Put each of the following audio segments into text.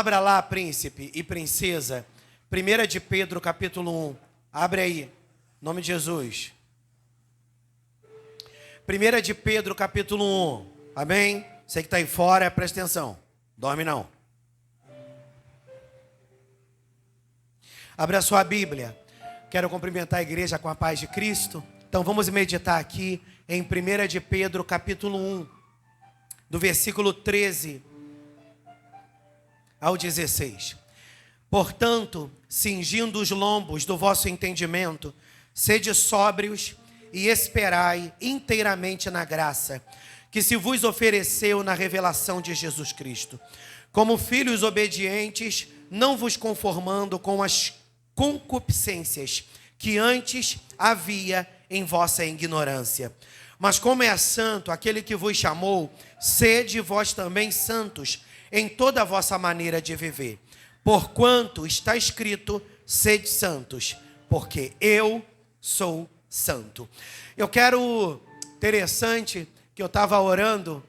Abra lá, príncipe e princesa, 1 de Pedro, capítulo 1. Abre aí, em nome de Jesus. 1 de Pedro, capítulo 1. Amém? Você que está aí fora, presta atenção. Dorme não. Abre a sua Bíblia. Quero cumprimentar a igreja com a paz de Cristo. Então vamos meditar aqui em 1 de Pedro, capítulo 1, do versículo 13 ao 16. Portanto, cingindo os lombos do vosso entendimento, sede sóbrios e esperai inteiramente na graça que se vos ofereceu na revelação de Jesus Cristo. Como filhos obedientes, não vos conformando com as concupiscências que antes havia em vossa ignorância. Mas como é santo aquele que vos chamou, sede vós também santos em toda a vossa maneira de viver. Porquanto está escrito, sede santos, porque eu sou santo. Eu quero, interessante, que eu estava orando,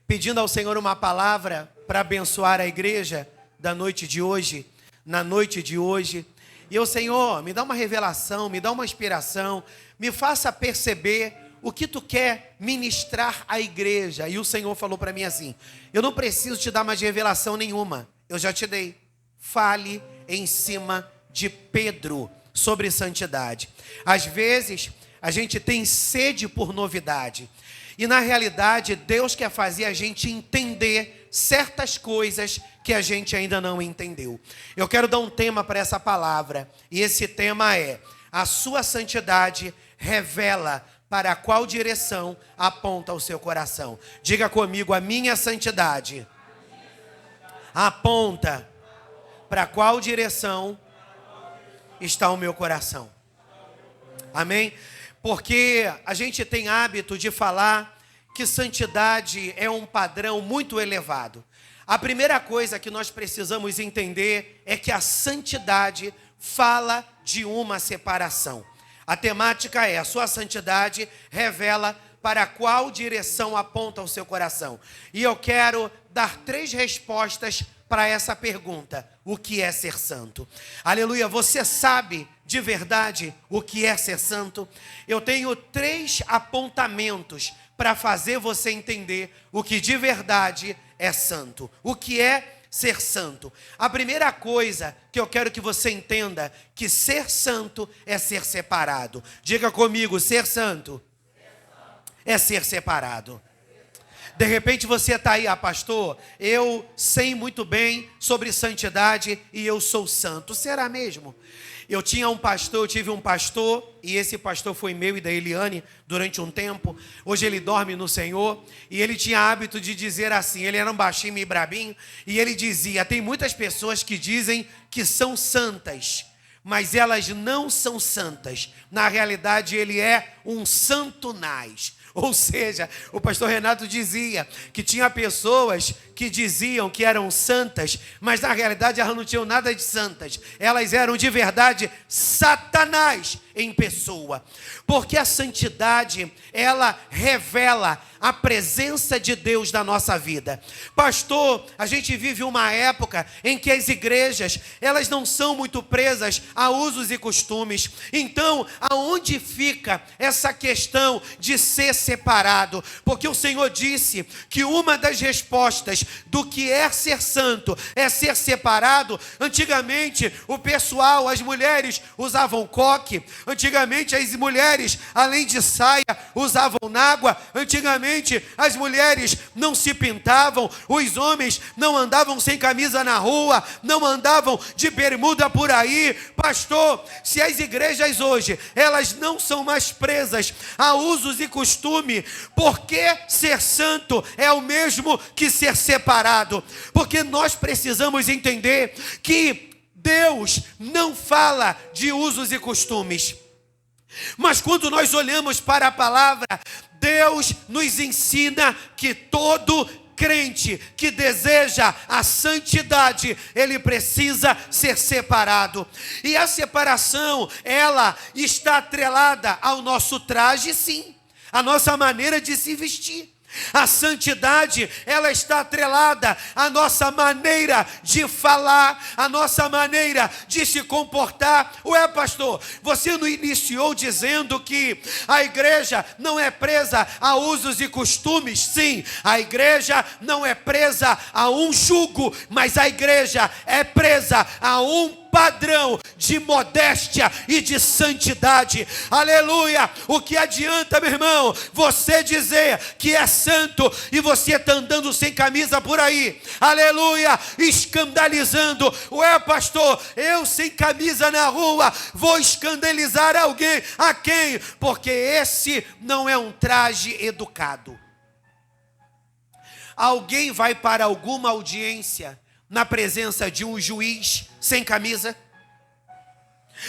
pedindo ao Senhor uma palavra para abençoar a igreja da noite de hoje, na noite de hoje. E o Senhor, me dá uma revelação, me dá uma inspiração, me faça perceber o que tu quer ministrar à igreja. E o Senhor falou para mim assim: eu não preciso te dar mais revelação nenhuma, eu já te dei. Fale em cima de Pedro sobre santidade. Às vezes a gente tem sede por novidade, e na realidade Deus quer fazer a gente entender certas coisas que a gente ainda não entendeu. Eu quero dar um tema para essa palavra, e esse tema é: a sua santidade revela para qual direção aponta o seu coração. Diga comigo: a minha santidade aponta para qual direção está o meu coração. Amém? Porque a gente tem hábito de falar que santidade é um padrão muito elevado. A primeira coisa que nós precisamos entender é que a santidade fala de uma separação. A temática é: a sua santidade revela para qual direção aponta o seu coração. E eu quero dar 3 respostas para essa pergunta: o que é ser santo? Aleluia, você sabe de verdade o que é ser santo? Eu tenho 3 apontamentos para fazer você entender o que de verdade é santo. O que é ser santo? A primeira coisa que eu quero que você entenda, que ser santo é ser separado. Diga comigo: ser santo é ser separado. De repente você está aí: pastor, eu sei muito bem sobre santidade e eu sou santo. Será mesmo? Eu tive um pastor, e esse pastor foi meu e da Eliane durante um tempo. Hoje ele dorme no Senhor, e ele tinha hábito de dizer assim, ele era um baixinho e brabinho, e ele dizia: tem muitas pessoas que dizem que são santas, mas elas não são santas. Na realidade, ele é um santonais. Ou seja, o pastor Renato dizia que tinha pessoas que diziam que eram santas, mas na realidade elas não tinham nada de santas. Elas eram de verdade Satanás em pessoa. Porque a santidade, ela revela a presença de Deus na nossa vida. Pastor, a gente vive uma época em que as igrejas, elas não são muito presas a usos e costumes. Então, aonde fica essa questão de ser separado? Porque o Senhor disse que uma das respostas do que é ser santo é ser separado. Antigamente, o pessoal, as mulheres usavam coque. Antigamente, as mulheres, além de saia, usavam nágua. Antigamente, as mulheres não se pintavam. Os homens não andavam sem camisa na rua, não andavam de bermuda por aí. Pastor, se as igrejas hoje, elas não são mais presas a usos e costume, porque ser santo é o mesmo que ser separado? Porque nós precisamos entender que Deus não fala de usos e costumes. Mas quando nós olhamos para a palavra, Deus nos ensina que todo crente que deseja a santidade, ele precisa ser separado. E a separação, ela está atrelada ao nosso traje, sim, a nossa maneira de se vestir. A santidade, ela está atrelada à nossa maneira de falar, à nossa maneira de se comportar. Ué, pastor, você não iniciou dizendo que a igreja não é presa a usos e costumes? Sim, a igreja não é presa a um jugo, mas a igreja é presa a um padrão de modéstia e de santidade. Aleluia! O que adianta, meu irmão, você dizer que é santo e você está andando sem camisa por aí? Aleluia! Escandalizando. Ué, pastor, eu sem camisa na rua vou escandalizar alguém? A quem? Porque esse não é um traje educado. Alguém vai para alguma audiência na presença de um juiz sem camisa?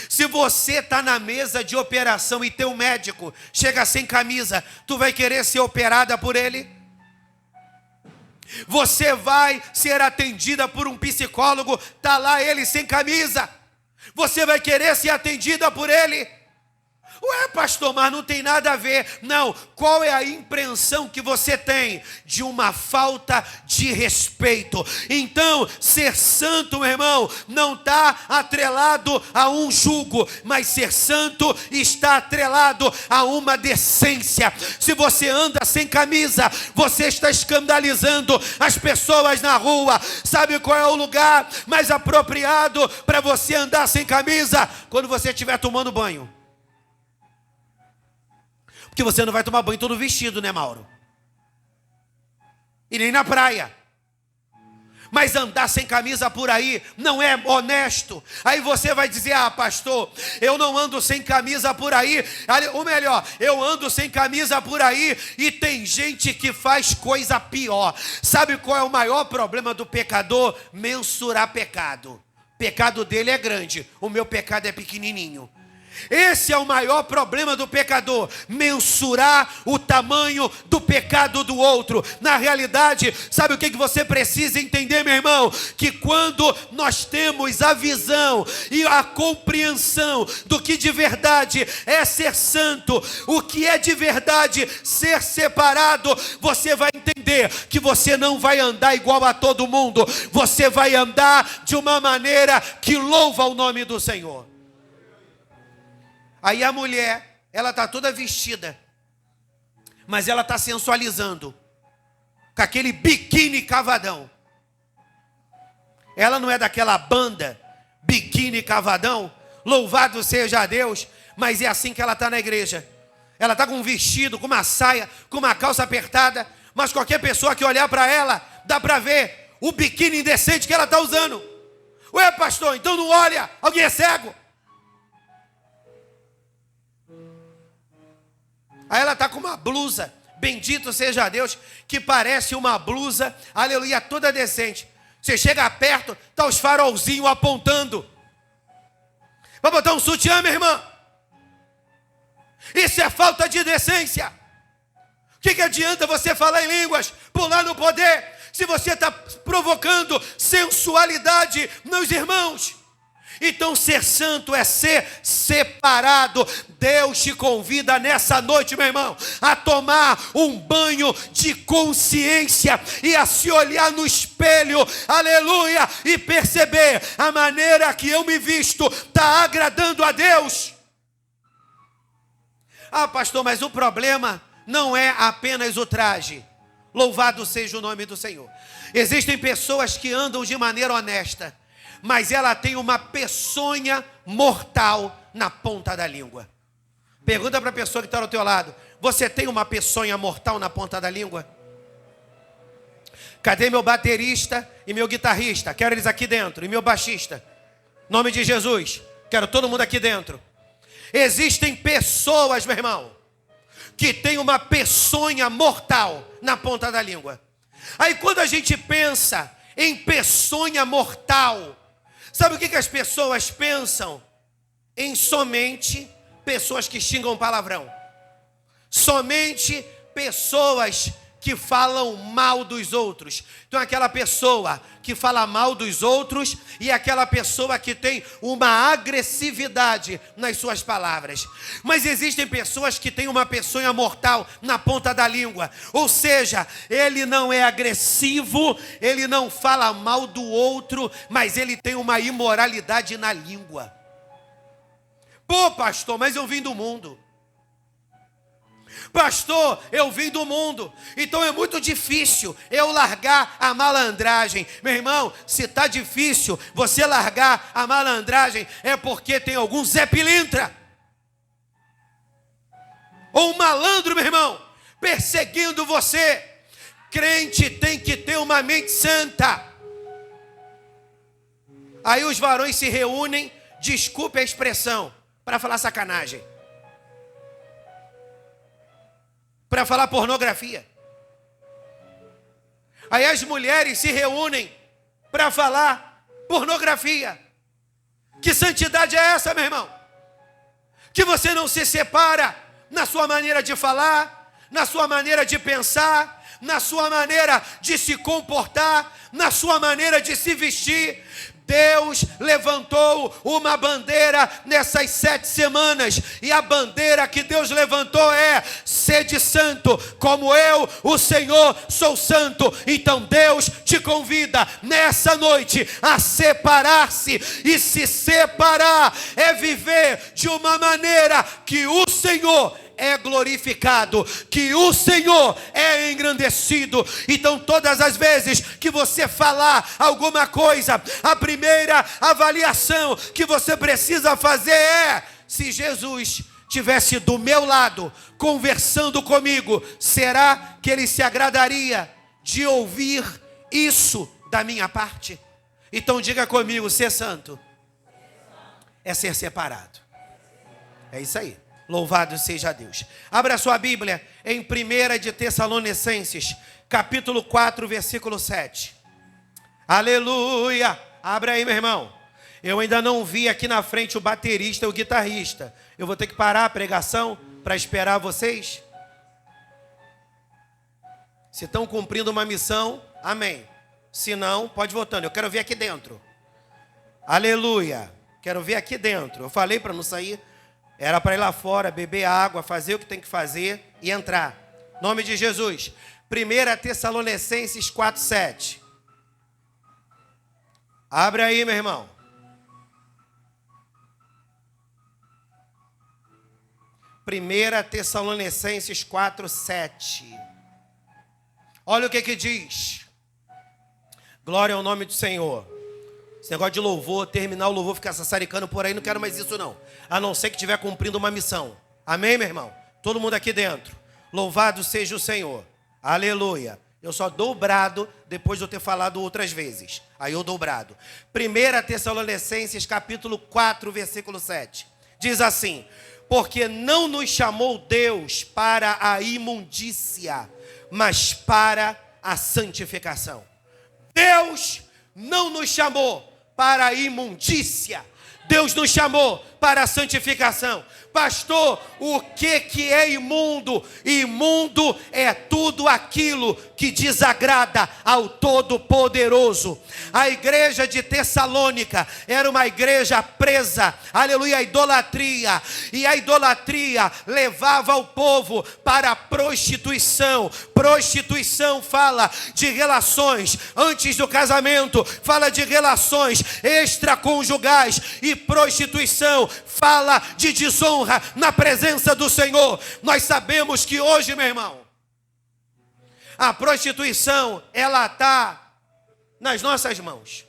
Se você está na mesa de operação e teu médico chega sem camisa, tu vai querer ser operada por ele? Você vai ser atendida por um psicólogo, está lá ele sem camisa, você vai querer ser atendida por ele? Ué, pastor, mas não tem nada a ver. Não, qual é a impressão que você tem? De uma falta de respeito. Então, ser santo, meu irmão, não está atrelado a um jugo, mas ser santo está atrelado a uma decência. Se você anda sem camisa, você está escandalizando as pessoas na rua. Sabe qual é o lugar mais apropriado para você andar sem camisa? Quando você estiver tomando banho. Porque você não vai tomar banho todo vestido, né, Mauro? E nem na praia. Mas andar sem camisa por aí não é honesto. Aí você vai dizer: ah, pastor, eu não ando sem camisa por aí. Ou melhor, eu ando sem camisa por aí e tem gente que faz coisa pior. Sabe qual é o maior problema do pecador? Mensurar pecado. O pecado dele é grande, o meu pecado é pequenininho. Esse é o maior problema do pecador, mensurar o tamanho do pecado do outro. Na realidade, sabe o que você precisa entender, meu irmão? Que quando nós temos a visão e a compreensão do que de verdade é ser santo, o que é de verdade ser separado, você vai entender que você não vai andar igual a todo mundo, você vai andar de uma maneira que louva o nome do Senhor. Aí a mulher, ela está toda vestida, mas ela está sensualizando, com aquele biquíni cavadão. Ela não é daquela banda, biquíni cavadão, louvado seja Deus, mas é assim que ela está na igreja. Ela está com um vestido, com uma saia, com uma calça apertada, mas qualquer pessoa que olhar para ela, dá para ver o biquíni indecente que ela está usando. Ué, pastor, então não olha, alguém é cego? Aí ela está com uma blusa, bendito seja Deus, que parece uma blusa, aleluia, toda decente. Você chega perto, está os farolzinhos apontando. Vai botar um sutiã, minha irmã? Isso é falta de decência. O que adianta você falar em línguas, pular no poder, se você está provocando sensualidade nos irmãos? Então ser santo é ser separado. Deus te convida nessa noite, meu irmão, a tomar um banho de consciência e a se olhar no espelho, aleluia, e perceber a maneira que eu me visto está agradando a Deus. Ah, pastor, mas o problema não é apenas o traje. Louvado seja o nome do Senhor. Existem pessoas que andam de maneira honesta, mas ela tem uma peçonha mortal na ponta da língua. Pergunta para a pessoa que está ao teu lado: você tem uma peçonha mortal na ponta da língua? Cadê meu baterista e meu guitarrista? Quero eles aqui dentro. E meu baixista? Em nome de Jesus, quero todo mundo aqui dentro. Existem pessoas, meu irmão, que tem uma peçonha mortal na ponta da língua. Aí quando a gente pensa em peçonha mortal, sabe o que as pessoas pensam? Em somente pessoas que xingam palavrão. Somente pessoas que falam mal dos outros. Então aquela pessoa que fala mal dos outros e aquela pessoa que tem uma agressividade nas suas palavras. Mas existem pessoas que têm uma peçonha mortal na ponta da língua. Ou seja, ele não é agressivo, ele não fala mal do outro, mas ele tem uma imoralidade na língua. Pô, pastor, mas eu vim do mundo. Pastor, eu vim do mundo, então é muito difícil eu largar a malandragem. Meu irmão, se está difícil você largar a malandragem, é porque tem algum Zé Pilintra, ou um malandro, meu irmão, perseguindo você. Crente tem que ter uma mente santa. Aí os varões se reúnem, desculpe a expressão, para falar sacanagem, para falar pornografia. Aí as mulheres se reúnem para falar pornografia. Que santidade é essa, meu irmão? Que você não se separa na sua maneira de falar, na sua maneira de pensar, na sua maneira de se comportar, na sua maneira de se vestir. Deus levantou uma bandeira nessas 7 semanas, e a bandeira que Deus levantou é: sede santo, como eu, o Senhor, sou santo. Então Deus te convida nessa noite a separar-se, e se separar é viver de uma maneira que o Senhor é glorificado, que o Senhor é engrandecido. Então todas as vezes que você falar alguma coisa, a primeira avaliação que você precisa fazer é: se Jesus estivesse do meu lado, conversando comigo, será que ele se agradaria de ouvir isso da minha parte? Então diga comigo: ser santo é ser separado. É isso aí. Louvado seja Deus. Abra sua Bíblia em 1 de Tessalonicenses, capítulo 4, versículo 7. Aleluia. Abra aí, meu irmão. Eu ainda não vi aqui na frente o baterista e o guitarrista. Eu vou ter que parar a pregação para esperar vocês. Se estão cumprindo uma missão, amém. Se não, pode voltando. Eu quero ver aqui dentro. Aleluia. Quero ver aqui dentro. Eu falei para não sair. Era para ir lá fora, beber água, fazer o que tem que fazer e entrar. Em nome de Jesus. 1 Tessalonicenses 4:7. Abre aí, meu irmão. 1 Tessalonicenses 4:7. Olha o que diz. Glória ao nome do Senhor. Esse negócio de louvor, terminar o louvor, ficar sassaricando por aí, não quero mais isso não. A não ser que estiver cumprindo uma missão. Amém, meu irmão? Todo mundo aqui dentro. Louvado seja o Senhor. Aleluia. Eu só dou brado depois de eu ter falado outras vezes. Aí eu dou brado. 1 Tessalonicenses capítulo 4, versículo 7. Diz assim: porque não nos chamou Deus para a imundícia, mas para a santificação. Deus não nos chamou para a imundícia. Deus nos chamou para a santificação. Pastor, o que é imundo? Imundo é tudo aquilo que desagrada ao Todo-Poderoso. A igreja de Tessalônica era uma igreja presa, aleluia, à idolatria. E a idolatria levava o povo para a prostituição. Prostituição fala de relações antes do casamento, fala de relações extraconjugais. E prostituição fala de desonra na presença do Senhor. Nós sabemos que hoje, meu irmão, a prostituição, ela está nas nossas mãos,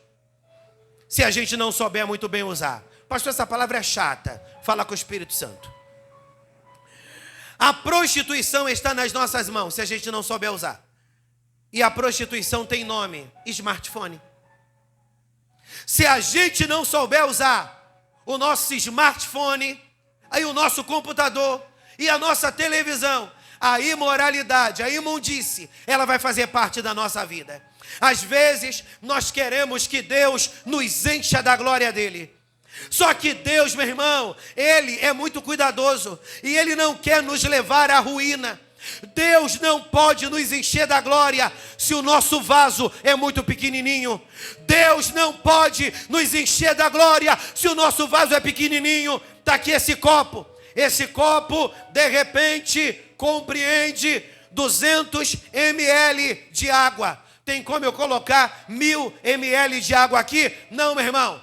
se a gente não souber muito bem usar. Pastor, essa palavra é chata. Fala com o Espírito Santo. A prostituição está nas nossas mãos, se a gente não souber usar. E a prostituição tem nome: smartphone. Se a gente não souber usar o nosso smartphone, aí o nosso computador e a nossa televisão, a imoralidade, a imundície, ela vai fazer parte da nossa vida. Às vezes nós queremos que Deus nos encha da glória dele. Só que Deus, meu irmão, ele é muito cuidadoso e ele não quer nos levar à ruína. Deus não pode nos encher da glória se o nosso vaso é muito pequenininho. Deus não pode nos encher da glória se o nosso vaso é pequenininho. Está aqui esse copo. Esse copo, de repente, compreende 200 ml de água. Tem como eu colocar 1000 ml de água aqui? Não, meu irmão.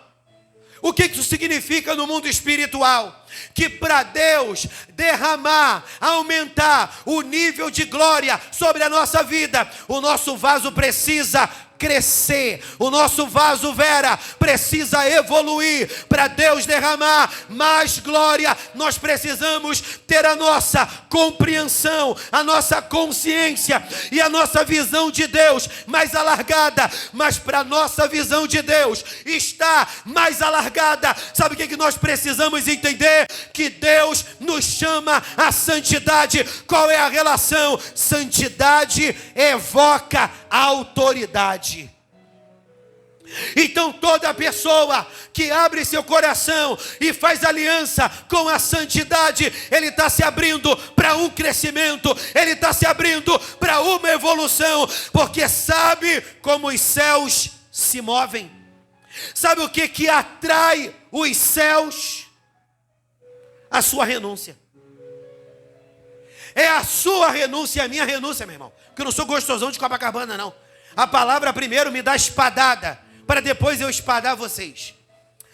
O que isso significa no mundo espiritual? Que para Deus derramar, aumentar o nível de glória sobre a nossa vida, o nosso vaso precisa crescer, o nosso vaso, Vera, precisa evoluir. Para Deus derramar mais glória, nós precisamos ter a nossa compreensão, a nossa consciência e a nossa visão de Deus mais alargada. Mas para a nossa visão de Deus estar mais alargada, sabe o que nós precisamos entender? Que Deus nos chama à santidade. Qual é a relação? Santidade evoca autoridade. Então toda pessoa que abre seu coração e faz aliança com a santidade, ele está se abrindo para um crescimento, ele está se abrindo para uma evolução, porque sabe como os céus se movem. Sabe o que atrai os céus? A sua renúncia. É a sua renúncia e a minha renúncia, meu irmão. Porque eu não sou gostosão de Copacabana, não. A palavra primeiro me dá espadada, para depois eu espadar vocês.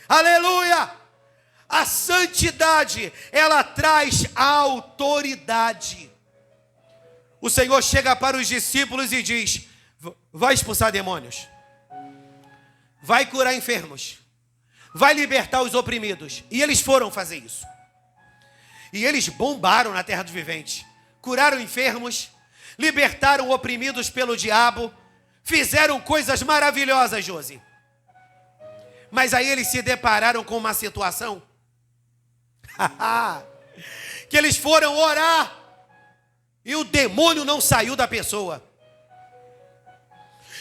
Aleluia! A santidade, ela traz autoridade. O Senhor chega para os discípulos e diz: vai expulsar demônios, vai curar enfermos, vai libertar os oprimidos. E eles foram fazer isso. E eles bombaram na terra dos viventes. Curaram enfermos, libertaram oprimidos pelo diabo, fizeram coisas maravilhosas, Josi. Mas aí eles se depararam com uma situação que eles foram orar e o demônio não saiu da pessoa.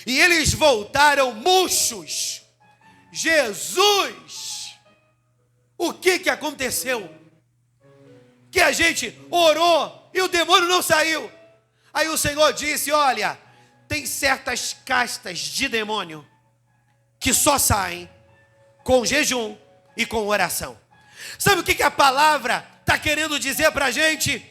E eles voltaram murchos. Jesus! O que aconteceu? Que a gente orou e o demônio não saiu. Aí o Senhor disse: olha, tem certas castas de demônio que só saem com jejum e com oração. Sabe o que a palavra está querendo dizer para a gente?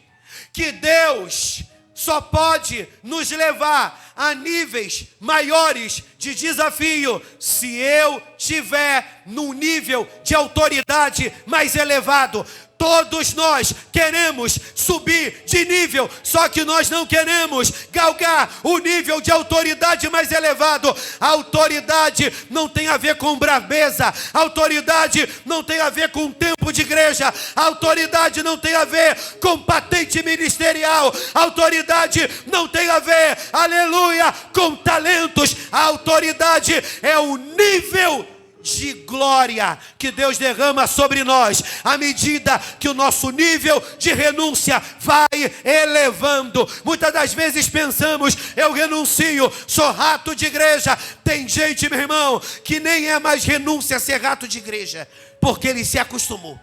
Que Deus só pode nos levar a níveis maiores de desafio se eu tiver num nível de autoridade mais elevado. Todos nós queremos subir de nível, só que nós não queremos galgar o nível de autoridade mais elevado. A autoridade não tem a ver com braveza, a autoridade não tem a ver com tempo de igreja, a autoridade não tem a ver com patente ministerial, a autoridade não tem a ver, aleluia, com talentos. A autoridade é o nível de glória que Deus derrama sobre nós, à medida que o nosso nível de renúncia vai elevando. Muitas das vezes pensamos: eu renuncio, sou rato de igreja. Tem gente, meu irmão, que nem é mais renúncia a ser rato de igreja, porque ele se acostumou.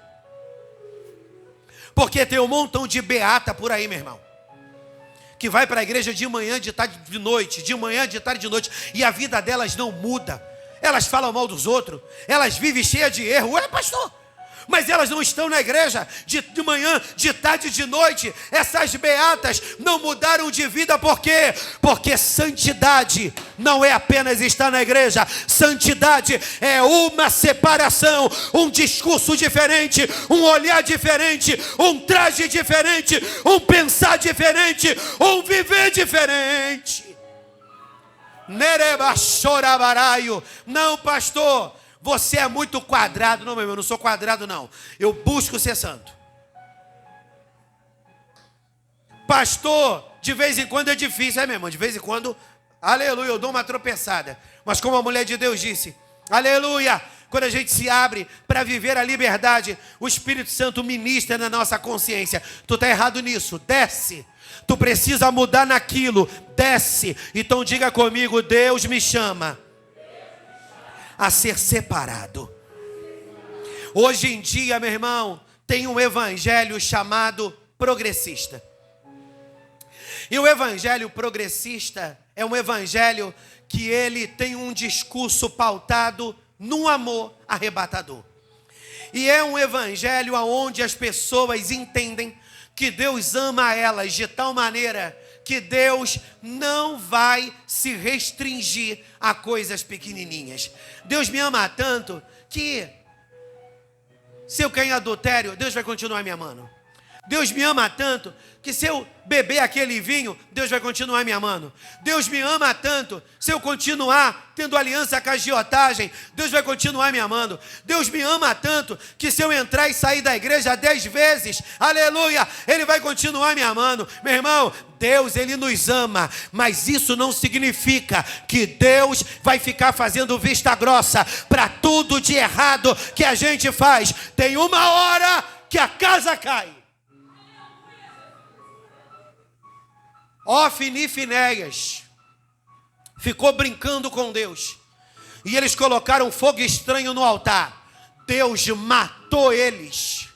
Porque tem um montão de beata por aí, meu irmão, que vai para a igreja de manhã, de tarde, de noite, de manhã, de tarde, de noite, e a vida delas não muda. Elas falam mal dos outros, elas vivem cheias de erro. Ué, pastor, mas elas não estão na igreja de manhã, de tarde, de noite. Essas beatas não mudaram de vida. Por quê? Porque santidade não é apenas estar na igreja. Santidade é uma separação, um discurso diferente, um olhar diferente, um traje diferente, um pensar diferente, um viver diferente. Não, pastor, você é muito quadrado. Não, meu irmão, eu não sou quadrado, não. Eu busco ser santo. Pastor, de vez em quando é difícil, meu irmão? De vez em quando, aleluia, eu dou uma tropeçada. Mas como a mulher de Deus disse, aleluia, quando a gente se abre para viver a liberdade, o Espírito Santo ministra na nossa consciência. Tu está errado nisso, desce. Tu precisa mudar naquilo, desce. Então diga comigo: Deus me chama a ser separado. Hoje em dia, meu irmão, tem um evangelho chamado progressista. E o evangelho progressista é um evangelho que ele tem um discurso pautado num amor arrebatador. E é um evangelho onde as pessoas entendem que Deus ama elas de tal maneira que Deus não vai se restringir a coisas pequenininhas. Deus me ama tanto que, se eu cair em adultério, Deus vai continuar me amando. Deus me ama tanto que, se eu beber aquele vinho, Deus vai continuar me amando. Deus me ama tanto, se eu continuar tendo aliança com a agiotagem, Deus vai continuar me amando. Deus me ama tanto que, se eu entrar e sair da igreja 10 vezes, aleluia, Ele vai continuar me amando. Meu irmão, Deus, Ele nos ama, mas isso não significa que Deus vai ficar fazendo vista grossa para tudo de errado que a gente faz. Tem uma hora que a casa cai. Ofni e Finéias ficou brincando com Deus, e eles colocaram fogo estranho no altar. Deus matou eles.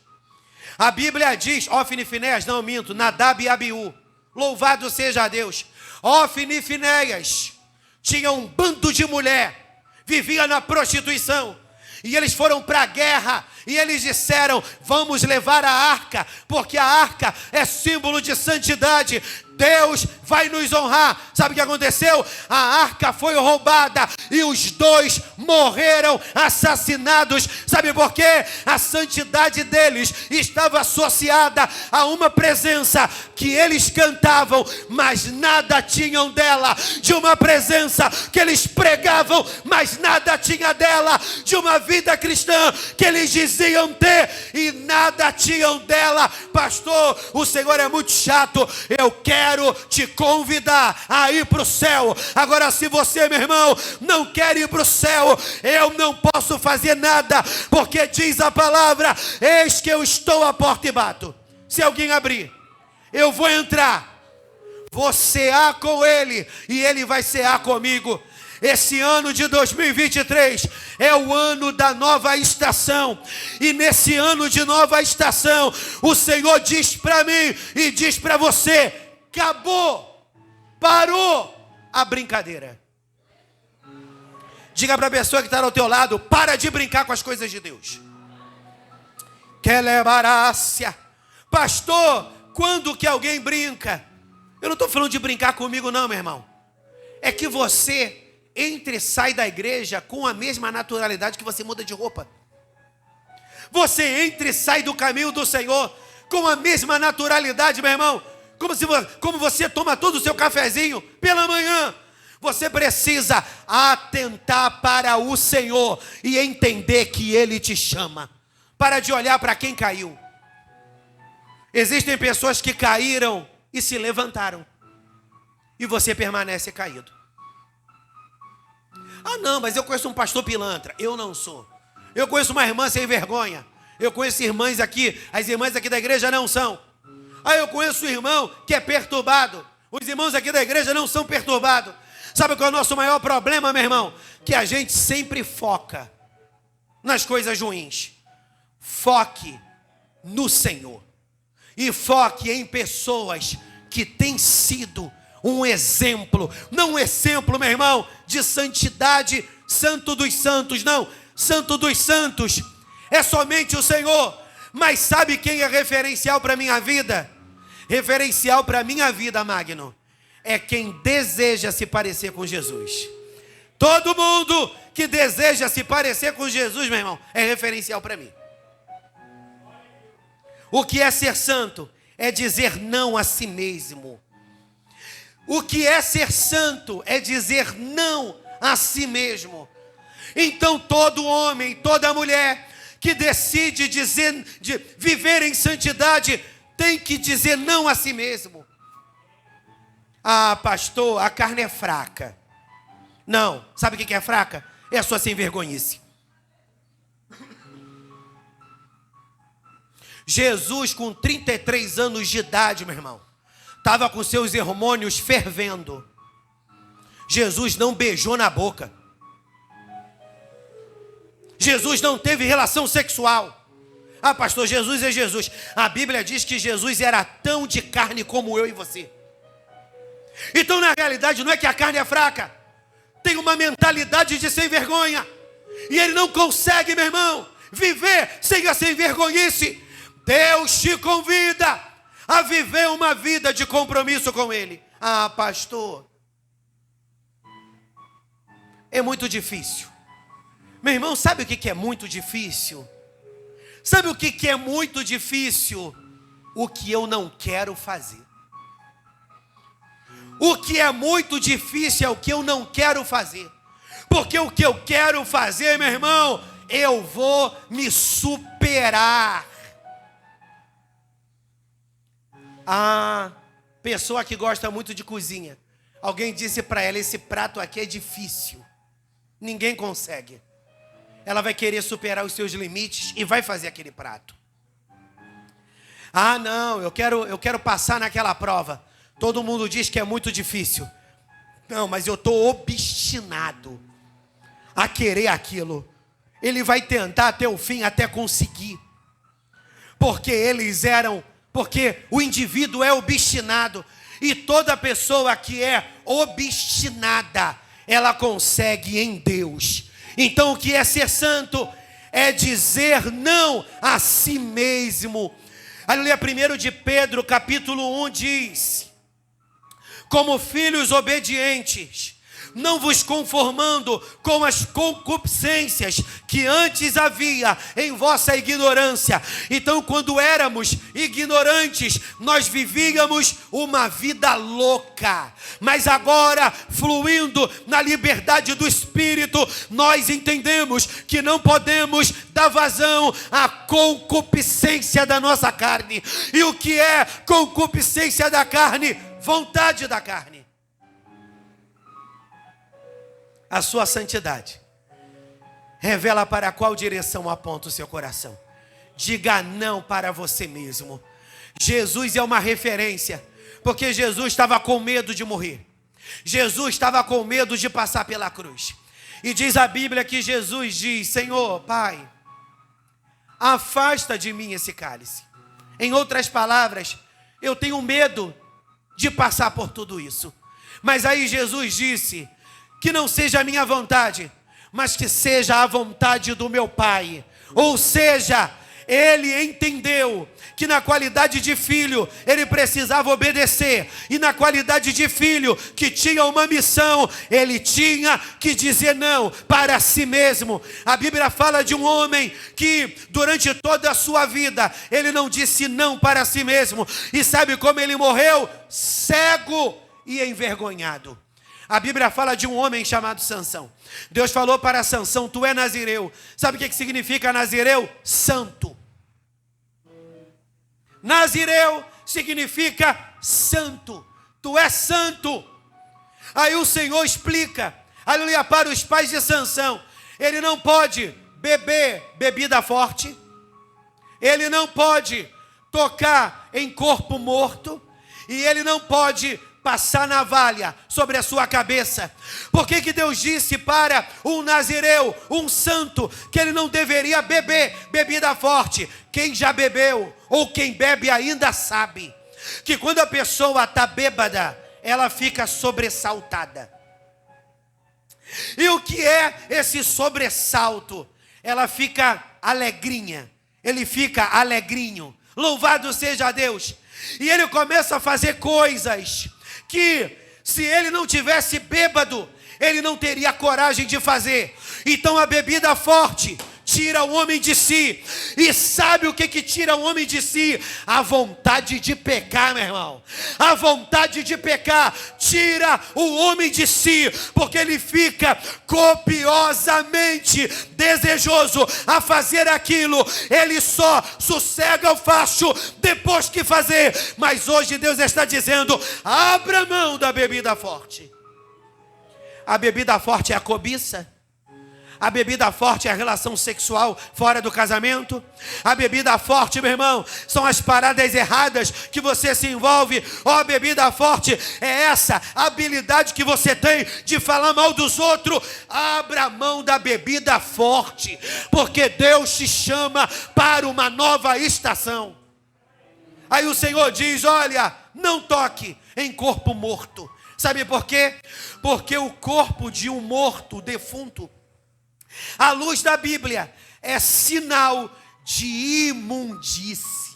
A Bíblia diz, Ofni e Finéias, não minto, Nadab e Abiú, louvado seja Deus. Ofni e Finéias tinham um bando de mulher, vivia na prostituição, e eles foram para a guerra, e eles disseram, vamos levar a arca, porque a arca é símbolo de santidade. Deus vai nos honrar. Sabe o que aconteceu? A arca foi roubada e os dois morreram assassinados. Sabe por quê? A santidade deles estava associada a uma presença que eles cantavam, mas nada tinham dela. De uma presença que eles pregavam, mas nada tinha dela. De uma vida cristã que eles diziam ter e nada tinham dela. Pastor, o Senhor é muito chato. Eu quero te convidar a ir para o céu. Agora, se você, meu irmão, não quer ir para o céu, eu não posso fazer nada, porque diz a palavra, eis que eu estou à porta e bato. Se alguém abrir, eu vou entrar, vou cear com ele e ele vai cear comigo. Esse ano de 2023 é o ano da nova estação. E nesse ano de nova estação, o Senhor diz para mim e diz para você, acabou, parou a brincadeira. Diga para a pessoa que está ao teu lado, para de brincar com as coisas de Deus. Pastor, quando que alguém brinca? Eu não estou falando de brincar comigo não, meu irmão. É que você entra e sai da igreja com a mesma naturalidade que você muda de roupa. Você entra e sai do caminho do Senhor com a mesma naturalidade, meu irmão. Como você toma todo o seu cafezinho pela manhã. Você precisa atentar para o Senhor e entender que Ele te chama. Para de olhar para quem caiu. Existem pessoas que caíram e se levantaram. E você permanece caído. Ah não, mas eu conheço um pastor pilantra. Eu não sou. Eu conheço uma irmã sem vergonha. Eu conheço irmãs aqui. As irmãs aqui da igreja não são. Ah, eu conheço um irmão que é perturbado. Os irmãos aqui da igreja não são perturbados. Sabe qual é o nosso maior problema, meu irmão? Que a gente sempre foca nas coisas ruins. Foque no Senhor. E foque em pessoas que têm sido um exemplo. Não um exemplo, meu irmão, de santidade, santo dos santos. Não, santo dos santos é somente o Senhor. Mas sabe quem é referencial para a minha vida? Referencial para a minha vida, Magno, é quem deseja se parecer com Jesus. Todo mundo que deseja se parecer com Jesus, meu irmão, é referencial para mim. O que é ser santo? É dizer não a si mesmo. O que é ser santo? É dizer não a si mesmo. Então todo homem, toda mulher que decide de viver em santidade, tem que dizer não a si mesmo. Ah, pastor, a carne é fraca. Não, sabe o que é fraca? É a sua sem vergonhice. Jesus, com 33 anos de idade, meu irmão, estava com seus hormônios fervendo. Jesus não beijou na boca. Jesus não teve relação sexual. Ah, pastor, Jesus é Jesus. A Bíblia diz que Jesus era tão de carne como eu e você. Então, na realidade, não é que a carne é fraca. Tem uma mentalidade de sem vergonha. E ele não consegue, meu irmão, viver sem a sem vergonhice. Deus te convida a viver uma vida de compromisso com Ele. Ah, pastor, é muito difícil. Meu irmão, sabe o que é muito difícil? Sabe o que é muito difícil? O que eu não quero fazer. O que é muito difícil é o que eu não quero fazer. Porque o que eu quero fazer, meu irmão, eu vou me superar. A pessoa que gosta muito de cozinha, alguém disse para ela, esse prato aqui é difícil. Ninguém consegue. Ela vai querer superar os seus limites e vai fazer aquele prato. Ah, não, eu quero passar naquela prova. Todo mundo diz que é muito difícil. Não, mas eu estou obstinado a querer aquilo. Ele vai tentar até o fim, até conseguir. Porque o indivíduo é obstinado. E toda pessoa que é obstinada, ela consegue em Deus. Então o que é ser santo? É dizer não a si mesmo. Aleluia, 1 de Pedro, capítulo 1 diz: como filhos obedientes, não vos conformando com as concupiscências que antes havia em vossa ignorância. Então, quando éramos ignorantes, nós vivíamos uma vida louca. Mas agora, fluindo na liberdade do Espírito, nós entendemos que não podemos dar vazão à concupiscência da nossa carne. E o que é concupiscência da carne? Vontade da carne. A sua santidade revela para qual direção aponta o seu coração. Diga não para você mesmo. Jesus é uma referência, porque Jesus estava com medo de morrer. Jesus estava com medo de passar pela cruz. E diz a Bíblia que Jesus diz: Senhor, Pai, afasta de mim esse cálice. Em outras palavras, eu tenho medo de passar por tudo isso. Mas aí Jesus disse: que não seja a minha vontade, mas que seja a vontade do meu Pai. Ou seja, ele entendeu que na qualidade de filho, ele precisava obedecer. E na qualidade de filho, que tinha uma missão, ele tinha que dizer não para si mesmo. A Bíblia fala de um homem que durante toda a sua vida, ele não disse não para si mesmo. E sabe como ele morreu? Cego e envergonhado. A Bíblia fala de um homem chamado Sansão. Deus falou para Sansão: tu é nazireu. Sabe o que significa nazireu? Santo. Nazireu significa santo. Tu és santo. Aí o Senhor explica, aleluia, para os pais de Sansão: ele não pode beber bebida forte, ele não pode tocar em corpo morto, e ele não pode passar navalha sobre a sua cabeça. Por que Deus disse para um nazireu, um santo, que ele não deveria beber bebida forte? Quem já bebeu, ou quem bebe ainda sabe, que quando a pessoa está bêbada, ela fica sobressaltada. E o que é esse sobressalto? Ela fica alegrinha, ele fica alegrinho, louvado seja Deus. E ele começa a fazer coisas que, se ele não tivesse bêbado, ele não teria coragem de fazer. Então a bebida forte tira o homem de si. E sabe o que tira o homem de si? A vontade de pecar, meu irmão. A vontade de pecar tira o homem de si, porque ele fica copiosamente desejoso a fazer aquilo. Ele só sossega o facho depois que fazer. Mas hoje Deus está dizendo: abra mão da bebida forte. A bebida forte é a cobiça. A bebida forte é a relação sexual fora do casamento. A bebida forte, meu irmão, são as paradas erradas que você se envolve. A bebida forte é essa habilidade que você tem de falar mal dos outros. Abra mão da bebida forte, porque Deus te chama para uma nova estação. Aí o Senhor diz: olha, não toque em corpo morto. Sabe por quê? Porque o corpo de um morto, defunto, à luz da Bíblia, é sinal de imundície.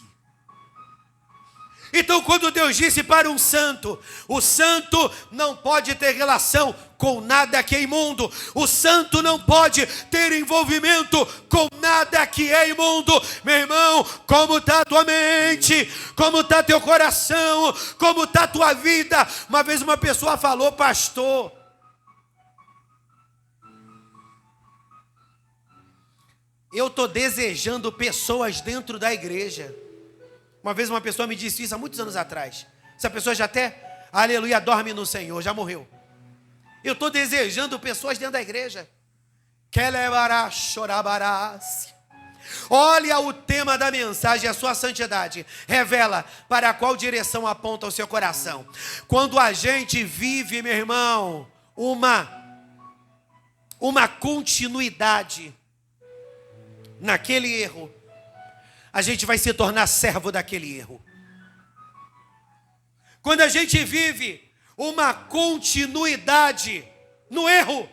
Então, quando Deus disse para um santo, o santo não pode ter relação com nada que é imundo, o santo não pode ter envolvimento com nada que é imundo. Meu irmão, como está a tua mente, como está teu coração, como está a tua vida? Uma vez uma pessoa falou: pastor, eu estou desejando pessoas dentro da igreja. Uma vez uma pessoa me disse isso há muitos anos atrás. Essa pessoa já até, aleluia, dorme no Senhor, já morreu. Eu estou desejando pessoas dentro da igreja. Olha o tema da mensagem, a sua santidade revela para qual direção aponta o seu coração. Quando a gente vive, meu irmão, uma continuidade naquele erro, a gente vai se tornar servo daquele erro. Quando a gente vive uma continuidade no erro,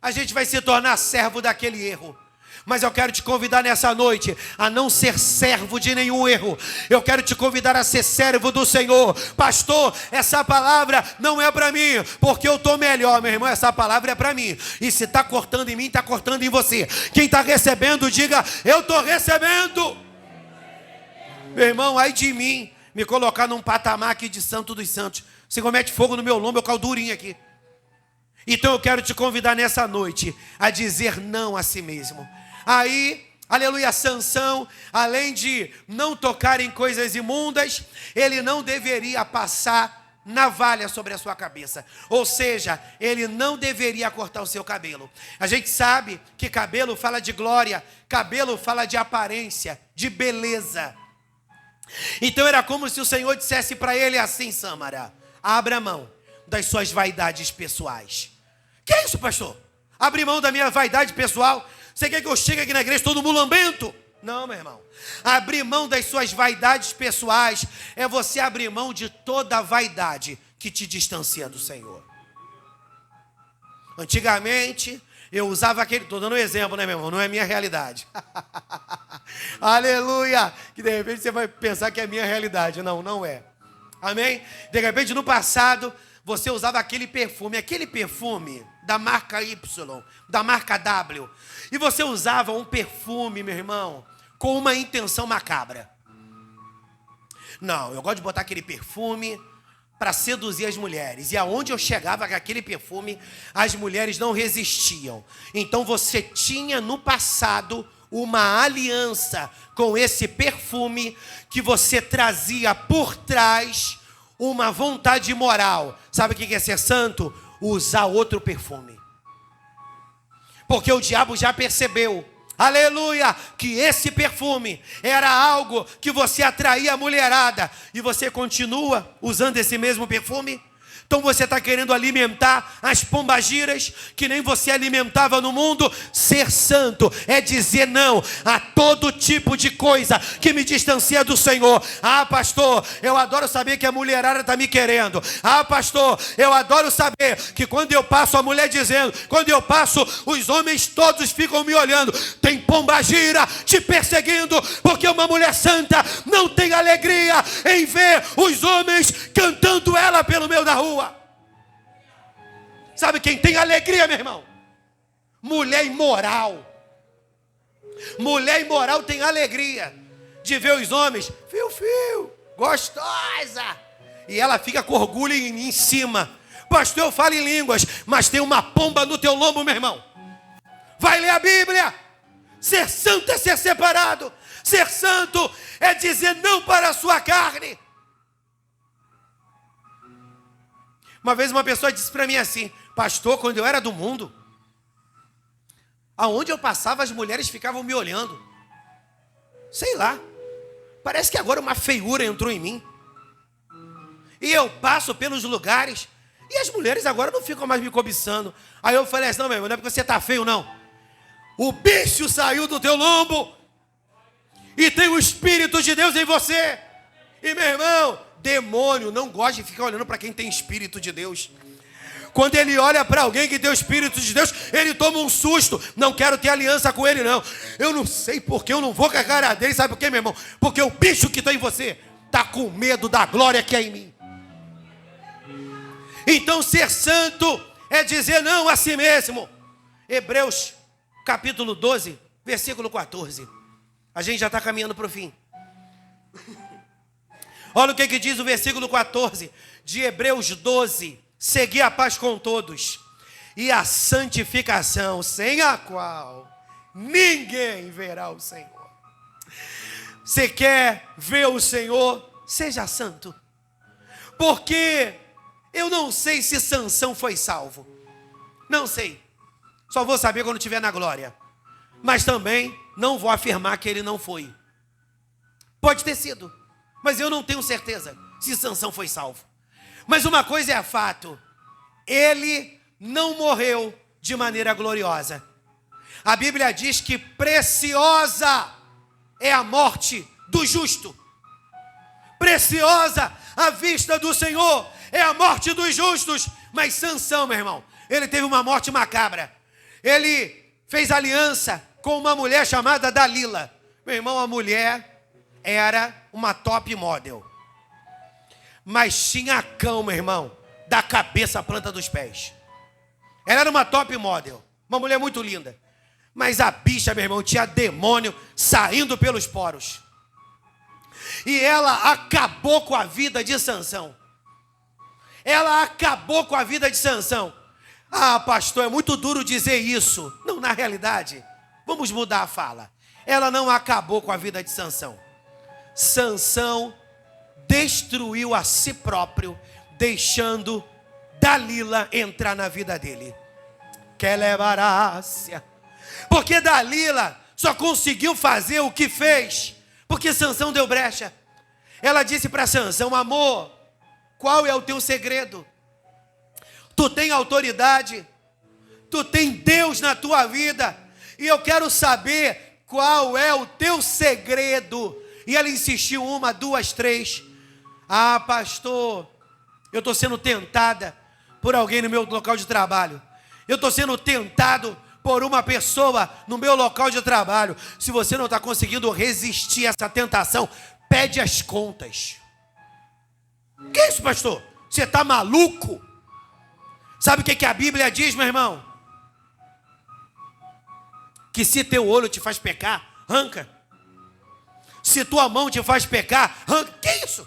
a gente vai se tornar servo daquele erro. Mas eu quero te convidar nessa noite a não ser servo de nenhum erro. Eu quero te convidar a ser servo do Senhor. Pastor, essa palavra não é para mim, porque eu estou melhor. Meu irmão, essa palavra é para mim. E se está cortando em mim, está cortando em você. Quem está recebendo, diga: eu estou recebendo. Meu irmão, ai de mim me colocar num patamar aqui de santo dos santos. Você comete fogo no meu lombo, eu caio durinho aqui. Então eu quero te convidar nessa noite a dizer não a si mesmo. Aí, aleluia, Sansão, além de não tocar em coisas imundas, ele não deveria passar navalha sobre a sua cabeça. Ou seja, ele não deveria cortar o seu cabelo. A gente sabe que cabelo fala de glória, cabelo fala de aparência, de beleza. Então era como se o Senhor dissesse para ele assim: Sâmara, abra mão das suas vaidades pessoais. Que é isso, pastor? Abrir mão da minha vaidade pessoal? Você quer que eu chegue aqui na igreja todo mulambento? Não, meu irmão. Abrir mão das suas vaidades pessoais é você abrir mão de toda a vaidade que te distancia do Senhor. Antigamente, eu usava aquele... Estou dando um exemplo, né, meu irmão? Não é minha realidade. Aleluia! Que de repente você vai pensar que é minha realidade. Não, não é. Amém? De repente, no passado, você usava aquele perfume da marca Y, da marca W. E você usava um perfume, meu irmão, com uma intenção macabra. Não, eu gosto de botar aquele perfume para seduzir as mulheres. E aonde eu chegava com aquele perfume, as mulheres não resistiam. Então você tinha no passado uma aliança com esse perfume que você trazia por trás uma vontade moral. Sabe o que é ser santo? Usar outro perfume. Porque o diabo já percebeu, aleluia, que esse perfume era algo que você atraía a mulherada. E você continua usando esse mesmo perfume? Então você está querendo alimentar as pombagiras que nem você alimentava no mundo. Ser santo é dizer não a todo tipo de coisa que me distancia do Senhor. Ah, pastor, eu adoro saber que a mulherada está me querendo. Ah, pastor, eu adoro saber que quando eu passo, a mulher dizendo, quando eu passo, os homens todos ficam me olhando. Tem pombagira te perseguindo, porque uma mulher santa não tem alegria em ver os homens cantando ela pelo meio da rua. Sabe quem tem alegria, meu irmão? Mulher imoral. Mulher imoral tem alegria de ver os homens, fio, gostosa. E ela fica com orgulho em cima. Pastor, eu falo em línguas, mas tem uma pomba no teu lombo, meu irmão. Vai ler a Bíblia. Ser santo é ser separado. Ser santo é dizer não para a sua carne. Uma vez uma pessoa disse para mim assim: pastor, quando eu era do mundo, aonde eu passava as mulheres ficavam me olhando. Sei lá, parece que agora uma feiura entrou em mim. E eu passo pelos lugares e as mulheres agora não ficam mais me cobiçando. Aí eu falei assim: não, meu irmão, não é porque você está feio, não. O bicho saiu do teu lombo e tem o Espírito de Deus em você. E meu irmão, demônio não gosta de ficar olhando para quem tem Espírito de Deus. Quando ele olha para alguém que tem o Espírito de Deus, ele toma um susto. Não quero ter aliança com ele, não. Eu não sei porque eu não vou com a cara dele. Sabe por quê, meu irmão? Porque o bicho que está em você está com medo da glória que é em mim. Então ser santo é dizer não a si mesmo. Hebreus capítulo 12, versículo 14. A gente já está caminhando para o fim. Olha o que diz o versículo 14 de Hebreus 12. Segui a paz com todos e a santificação, sem a qual ninguém verá o Senhor. Você quer ver o Senhor? Seja santo. Porque eu não sei se Sansão foi salvo. Não sei. Só vou saber quando estiver na glória. Mas também não vou afirmar que ele não foi. Pode ter sido, mas eu não tenho certeza se Sansão foi salvo. Mas uma coisa é fato, ele não morreu de maneira gloriosa. A Bíblia diz que preciosa é a morte do justo. Preciosa à vista do Senhor é a morte dos justos. Mas Sansão, meu irmão, ele teve uma morte macabra. Ele fez aliança com uma mulher chamada Dalila. Meu irmão, a mulher era uma top model. Mas tinha cão, meu irmão, da cabeça à planta dos pés. Ela era uma top model, uma mulher muito linda. Mas a bicha, meu irmão, tinha demônio saindo pelos poros. E ela acabou com a vida de Sansão. Ela acabou com a vida de Sansão. Ah, pastor, é muito duro dizer isso. Não, na realidade, vamos mudar a fala. Ela não acabou com a vida de Sansão. Sansão destruiu a si próprio, deixando Dalila entrar na vida dele. Que levarácia. Porque Dalila só conseguiu fazer o que fez porque Sansão deu brecha. Ela disse para Sansão: amor, qual é o teu segredo? Tu tem autoridade, tu tem Deus na tua vida, e eu quero saber qual é o teu segredo. E ela insistiu 1, 2, 3. Ah, pastor, eu estou sendo tentada por alguém no meu local de trabalho. Eu estou sendo tentado por uma pessoa no meu local de trabalho. Se você não está conseguindo resistir a essa tentação, pede as contas. Que isso, pastor? Você está maluco? Sabe o que a Bíblia diz, meu irmão? Que se teu olho te faz pecar, arranca. Se tua mão te faz pecar, arranca. Que isso?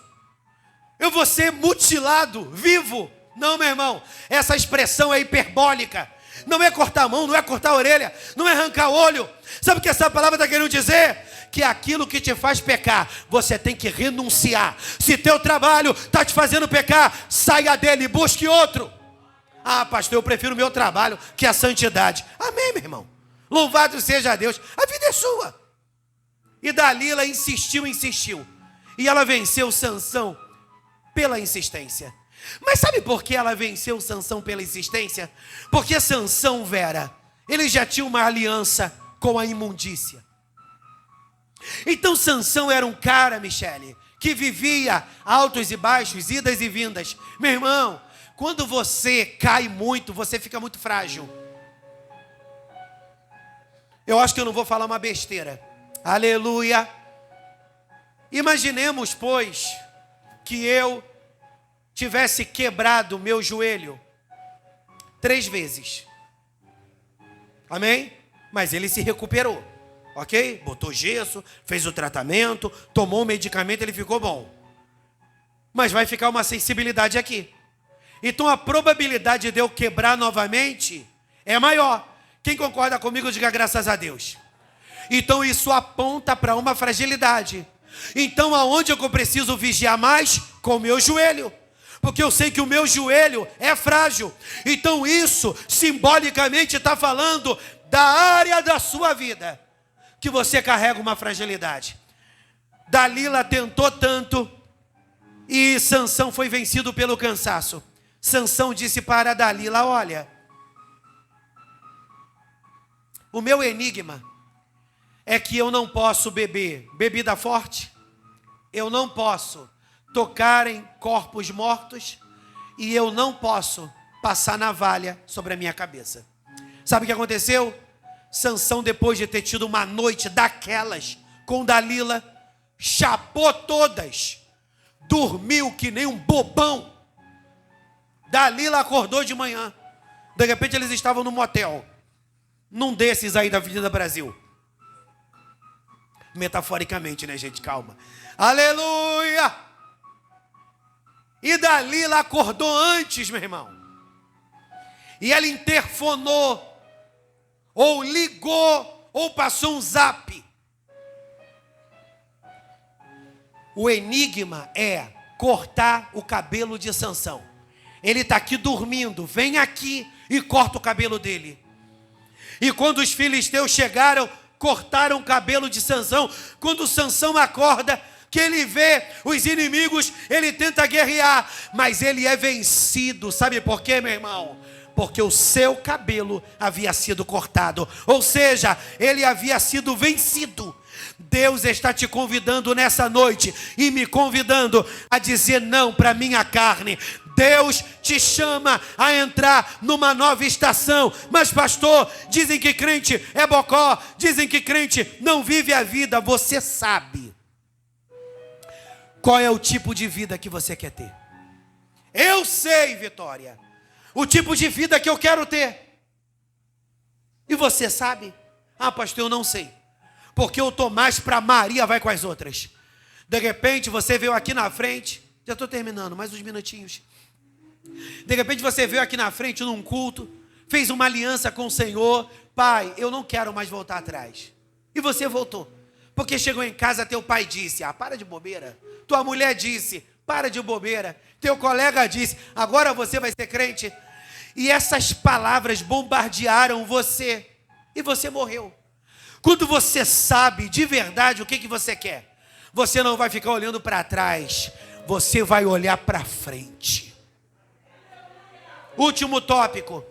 Eu vou ser mutilado, vivo. Não, meu irmão, essa expressão é hiperbólica. Não é cortar a mão, não é cortar a orelha, não é arrancar o olho. Sabe o que essa palavra está querendo dizer? Que aquilo que te faz pecar, você tem que renunciar. Se teu trabalho está te fazendo pecar, saia dele e busque outro. Ah, pastor, eu prefiro o meu trabalho que a santidade. Amém, meu irmão. Louvado seja Deus. A vida é sua. E Dalila insistiu. E ela venceu Sansão pela insistência. Mas sabe por que ela venceu Sansão pela insistência? Porque Sansão, Vera, ele já tinha uma aliança com a imundícia. Então Sansão era um cara, Michele, que vivia altos e baixos, idas e vindas. Meu irmão, quando você cai muito, você fica muito frágil. Eu acho que eu não vou falar uma besteira. Aleluia. Imaginemos, pois, que eu tivesse quebrado o meu joelho 3 vezes. Amém? Mas ele se recuperou. Ok? Botou gesso, fez o tratamento, tomou o medicamento, ele ficou bom. Mas vai ficar uma sensibilidade aqui. Então a probabilidade de eu quebrar novamente é maior. Quem concorda comigo, diga graças a Deus. Então isso aponta para uma fragilidade. Então aonde eu preciso vigiar mais? Com o meu joelho. Porque eu sei que o meu joelho é frágil. Então isso simbolicamente está falando da área da sua vida que você carrega uma fragilidade. Dalila tentou tanto e Sansão foi vencido pelo cansaço. Sansão disse para Dalila: olha, o meu enigma é que eu não posso beber bebida forte, eu não posso tocar em corpos mortos e eu não posso passar navalha sobre a minha cabeça. Sabe o que aconteceu? Sansão, depois de ter tido uma noite daquelas com Dalila, chapou todas, dormiu que nem um bobão. Dalila acordou de manhã, de repente eles estavam no motel, num desses aí da Avenida Brasil. Metaforicamente, né, gente? Calma. Aleluia! E Dalila acordou antes, meu irmão. E ela interfonou, ou ligou, ou passou um zap. O enigma é cortar o cabelo de Sansão. Ele está aqui dormindo, vem aqui e corta o cabelo dele. E quando os filisteus chegaram, cortaram o cabelo de Sansão. Quando Sansão acorda, que ele vê os inimigos, ele tenta guerrear, mas ele é vencido. Sabe por quê, meu irmão? Porque o seu cabelo havia sido cortado, ou seja, ele havia sido vencido. Deus está te convidando nessa noite e me convidando a dizer não para minha carne. Deus te chama a entrar numa nova estação. Mas pastor, dizem que crente é bocó, dizem que crente não vive a vida. Você sabe qual é o tipo de vida que você quer ter? Eu sei, Vitória, o tipo de vida que eu quero ter. E você sabe? Ah, pastor, eu não sei, porque eu estou mais para Maria vai com as outras. De repente você veio aqui na frente, já estou terminando, mais uns minutinhos. De repente você veio aqui na frente num culto, fez uma aliança com o Senhor. Pai, eu não quero mais voltar atrás. E você voltou, porque chegou em casa, teu pai disse, para de bobeira. Tua mulher disse, para de bobeira. Teu colega disse, agora você vai ser crente. E essas palavras bombardearam você, e você morreu. Quando você sabe de verdade o que você quer, você não vai ficar olhando para trás, você vai olhar para frente. Último tópico.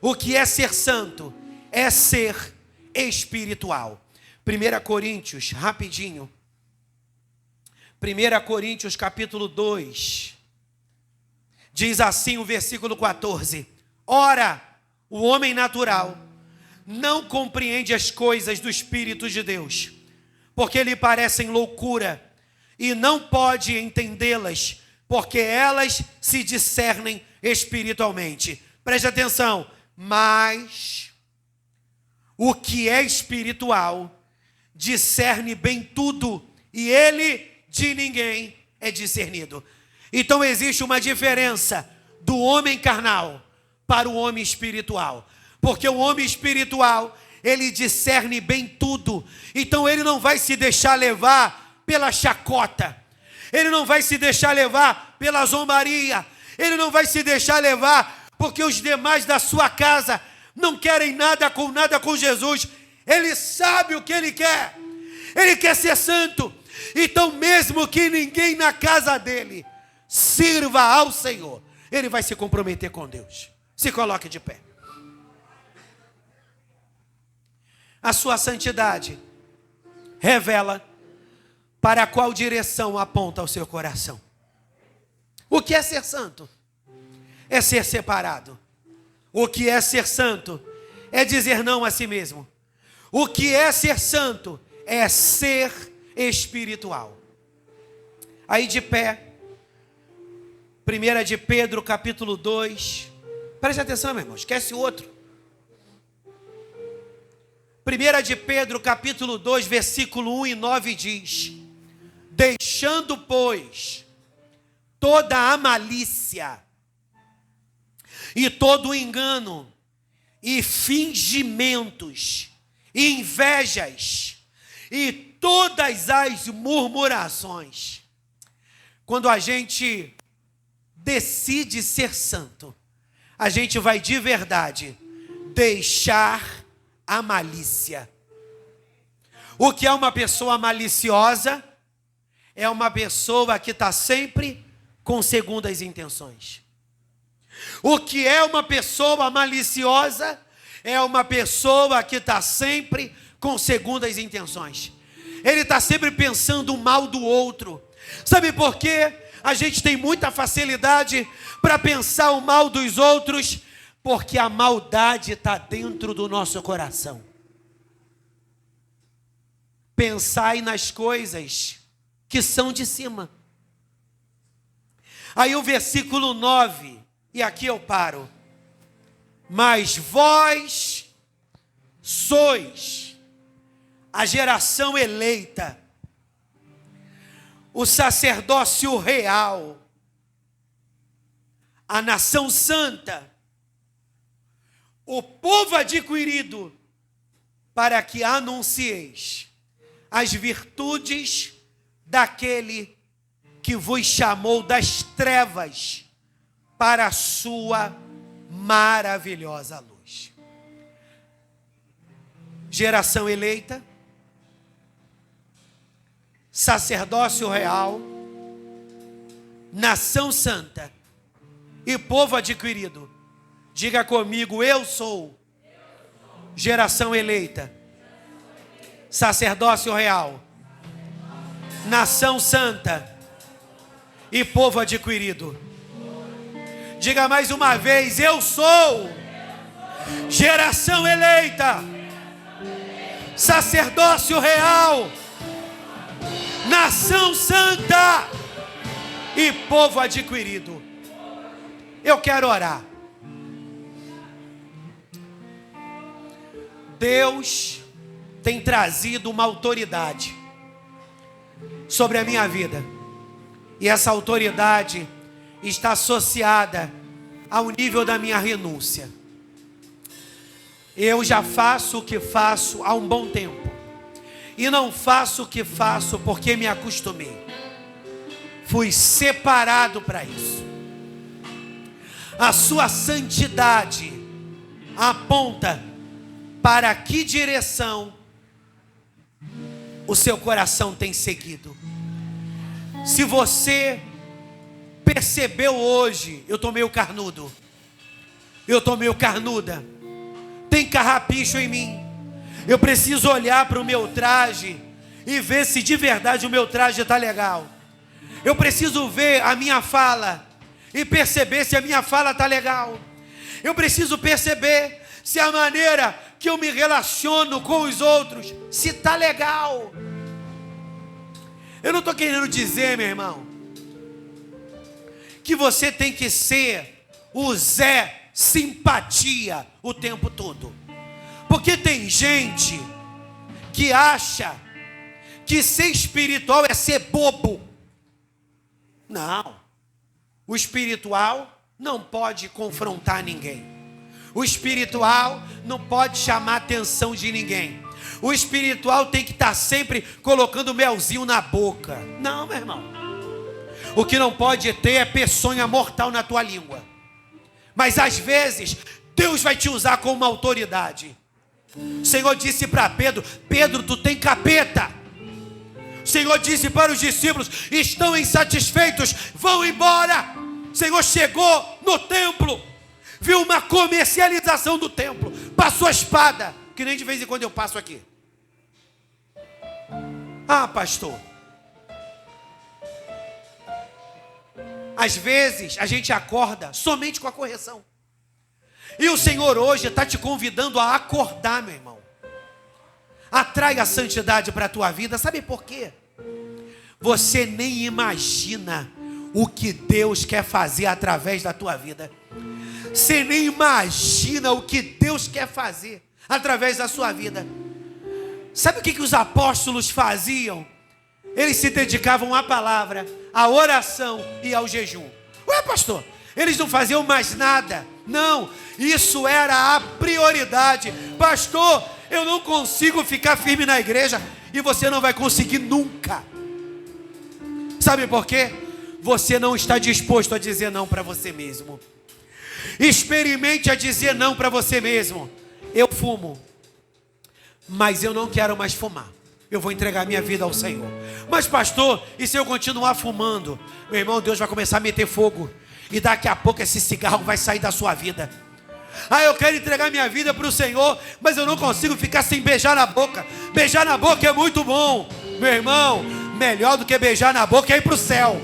O que é ser santo? É ser espiritual. 1 Coríntios, rapidinho. 1 Coríntios capítulo 2. Diz assim o versículo 14. Ora, o homem natural não compreende as coisas do Espírito de Deus, porque lhe parecem loucura, e não pode entendê-las, porque elas se discernem espiritualmente. Preste atenção. Mas o que é espiritual discerne bem tudo, e ele de ninguém é discernido. Então existe uma diferença do homem carnal para o homem espiritual, porque o homem espiritual, ele discerne bem tudo. Então ele não vai se deixar levar pela chacota, ele não vai se deixar levar pela zombaria, ele não vai se deixar levar porque os demais da sua casa não querem nada com Jesus. Ele sabe o que ele quer ser santo. Então mesmo que ninguém na casa dele sirva ao Senhor, ele vai se comprometer com Deus. Se coloque de pé. A sua santidade revela para qual direção aponta o seu coração. O que é ser santo? É ser separado. O que é ser santo? É dizer não a si mesmo. O que é ser santo? É ser espiritual. Aí de pé, 1 de Pedro capítulo 2. Preste atenção, meu irmão, esquece o outro. 1 de Pedro capítulo 2, versículo 1 e 9 diz: deixando, pois, toda a malícia e todo o engano e fingimentos, e invejas e todas as murmurações. Quando a gente decide ser santo, a gente vai de verdade deixar a malícia. O que é uma pessoa maliciosa? É uma pessoa que está sempre com segundas intenções. O que é uma pessoa maliciosa? É uma pessoa que está sempre com segundas intenções. Ele está sempre pensando o mal do outro. Sabe por quê? a gente tem muita facilidade para pensar o mal dos outros, porque a maldade está dentro do nosso coração. Pensai nas coisas que são de cima. Aí o versículo 9, e aqui eu paro. Mas vós sois a geração eleita, o sacerdócio real, a nação santa, o povo adquirido, para que anuncieis as virtudes daquele que vos chamou das trevas para a sua maravilhosa luz. Geração eleita, sacerdócio real, nação santa e povo adquirido. Diga comigo, eu sou geração eleita, sacerdócio real, nação santa e povo adquirido. Diga mais uma vez, eu sou geração eleita, sacerdócio real, nação santa e povo adquirido. Eu quero orar. Deus tem trazido uma autoridade sobre a minha vida, e essa autoridade está associada ao nível da minha renúncia. Eu já faço o que faço há um bom tempo, e não faço o que faço porque me acostumei. Fui separado para isso. A sua santidade aponta para que direção o seu coração tem seguido. Se você percebeu hoje, eu estou meio carnudo, eu estou meio carnuda, tem carrapicho em mim, eu preciso olhar para o meu traje e ver se de verdade o meu traje está legal. Eu preciso ver a minha fala e perceber se a minha fala está legal. Eu preciso perceber se a maneira que eu me relaciono com os outros, se está legal. Eu não estou querendo dizer, meu irmão, que você tem que ser o Zé Simpatia o tempo todo. Porque tem gente que acha que ser espiritual é ser bobo. Não. O espiritual não pode confrontar ninguém. O espiritual não pode chamar a atenção de ninguém. O espiritual tem que estar sempre colocando melzinho na boca. Não, meu irmão. O que não pode ter é peçonha mortal na tua língua. Mas às vezes, Deus vai te usar como uma autoridade. O Senhor disse para Pedro: Pedro, tu tem capeta. O Senhor disse para os discípulos: estão insatisfeitos, vão embora. O Senhor chegou no templo, viu uma comercialização do templo, passou a espada, que nem de vez em quando eu passo aqui. Ah, pastor, às vezes a gente acorda somente com a correção, e o Senhor hoje está te convidando a acordar, meu irmão. Atrai a santidade para a tua vida. Sabe por quê? Você nem imagina o que Deus quer fazer através da tua vida. Você nem imagina o que Deus quer fazer através da sua vida. Sabe o que os apóstolos faziam? Eles se dedicavam à palavra, à oração e ao jejum. Ué, pastor, eles não faziam mais nada? Não, isso era a prioridade. Pastor, eu não consigo ficar firme na igreja. E você não vai conseguir nunca. Sabe por quê? Você não está disposto a dizer não para você mesmo. Experimente a dizer não para você mesmo. Eu fumo, mas eu não quero mais fumar. Eu vou entregar minha vida ao Senhor. Mas pastor, e se eu continuar fumando? Meu irmão, Deus vai começar a meter fogo, e daqui a pouco esse cigarro vai sair da sua vida. Ah, eu quero entregar minha vida para o Senhor, mas eu não consigo ficar sem beijar na boca. Beijar na boca é muito bom. Meu irmão, melhor do que beijar na boca é ir para o céu.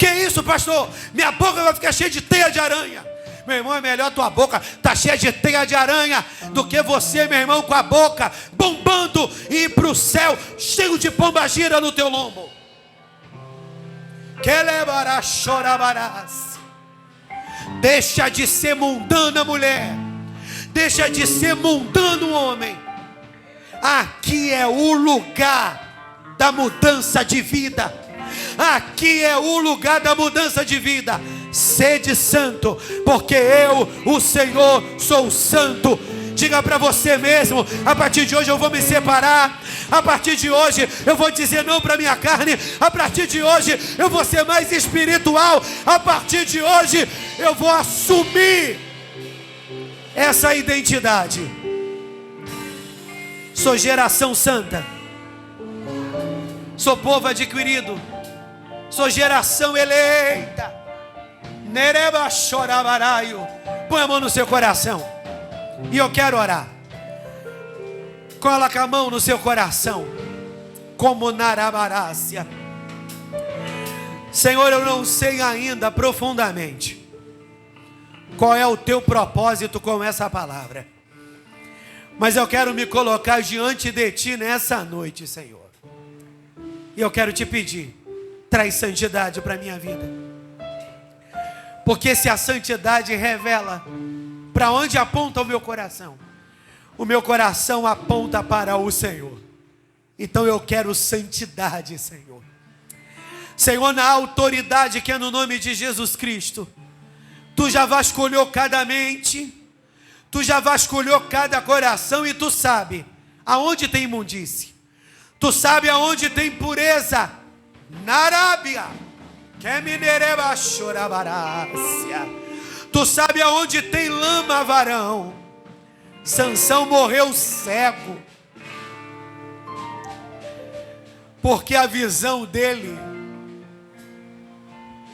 Que isso, pastor? Minha boca vai ficar cheia de teia de aranha. Meu irmão, é melhor tua boca tá cheia de teia de aranha do que você, meu irmão, com a boca bombando e ir para o céu cheio de pombagira no teu lombo. Que levará chorabarás. Deixa de ser mundana, mulher. Deixa de ser mundano, homem. Aqui é o lugar da mudança de vida. Aqui é o lugar da mudança de vida. Sede santo, porque eu, o Senhor, sou santo. Diga para você mesmo: a partir de hoje eu vou me separar. A partir de hoje eu vou dizer não para minha carne. A partir de hoje eu vou ser mais espiritual. A partir de hoje eu vou assumir essa identidade. Sou geração santa. Sou povo adquirido. Sou geração eleita. Nereba chorabaraio. Põe a mão no seu coração. E eu quero orar. Coloca a mão no seu coração. Como narabarácia. Senhor, eu não sei ainda profundamente qual é o teu propósito com essa palavra. Mas eu quero me colocar diante de ti nessa noite, Senhor. E eu quero te pedir: traz santidade para a minha vida. Porque se a santidade revela para onde aponta o meu coração aponta para o Senhor. Então eu quero santidade, Senhor. Senhor, na autoridade que é no nome de Jesus Cristo, Tu já vasculhou cada mente, Tu já vasculhou cada coração e Tu sabe aonde tem imundície. Tu sabe aonde tem pureza. Na Arábia. Tu sabe aonde tem lama, varão. Sansão morreu cego, porque a visão dele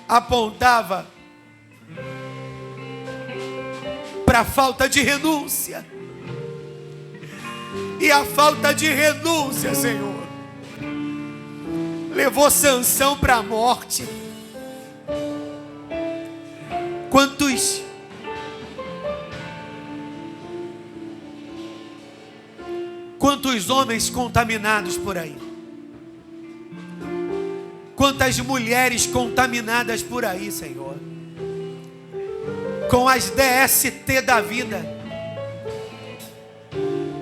apontava para a falta de renúncia. E a falta de renúncia, Senhor, levou Sansão para a morte. Quantos homens contaminados por aí? Quantas mulheres contaminadas por aí, Senhor? Com as DST da vida.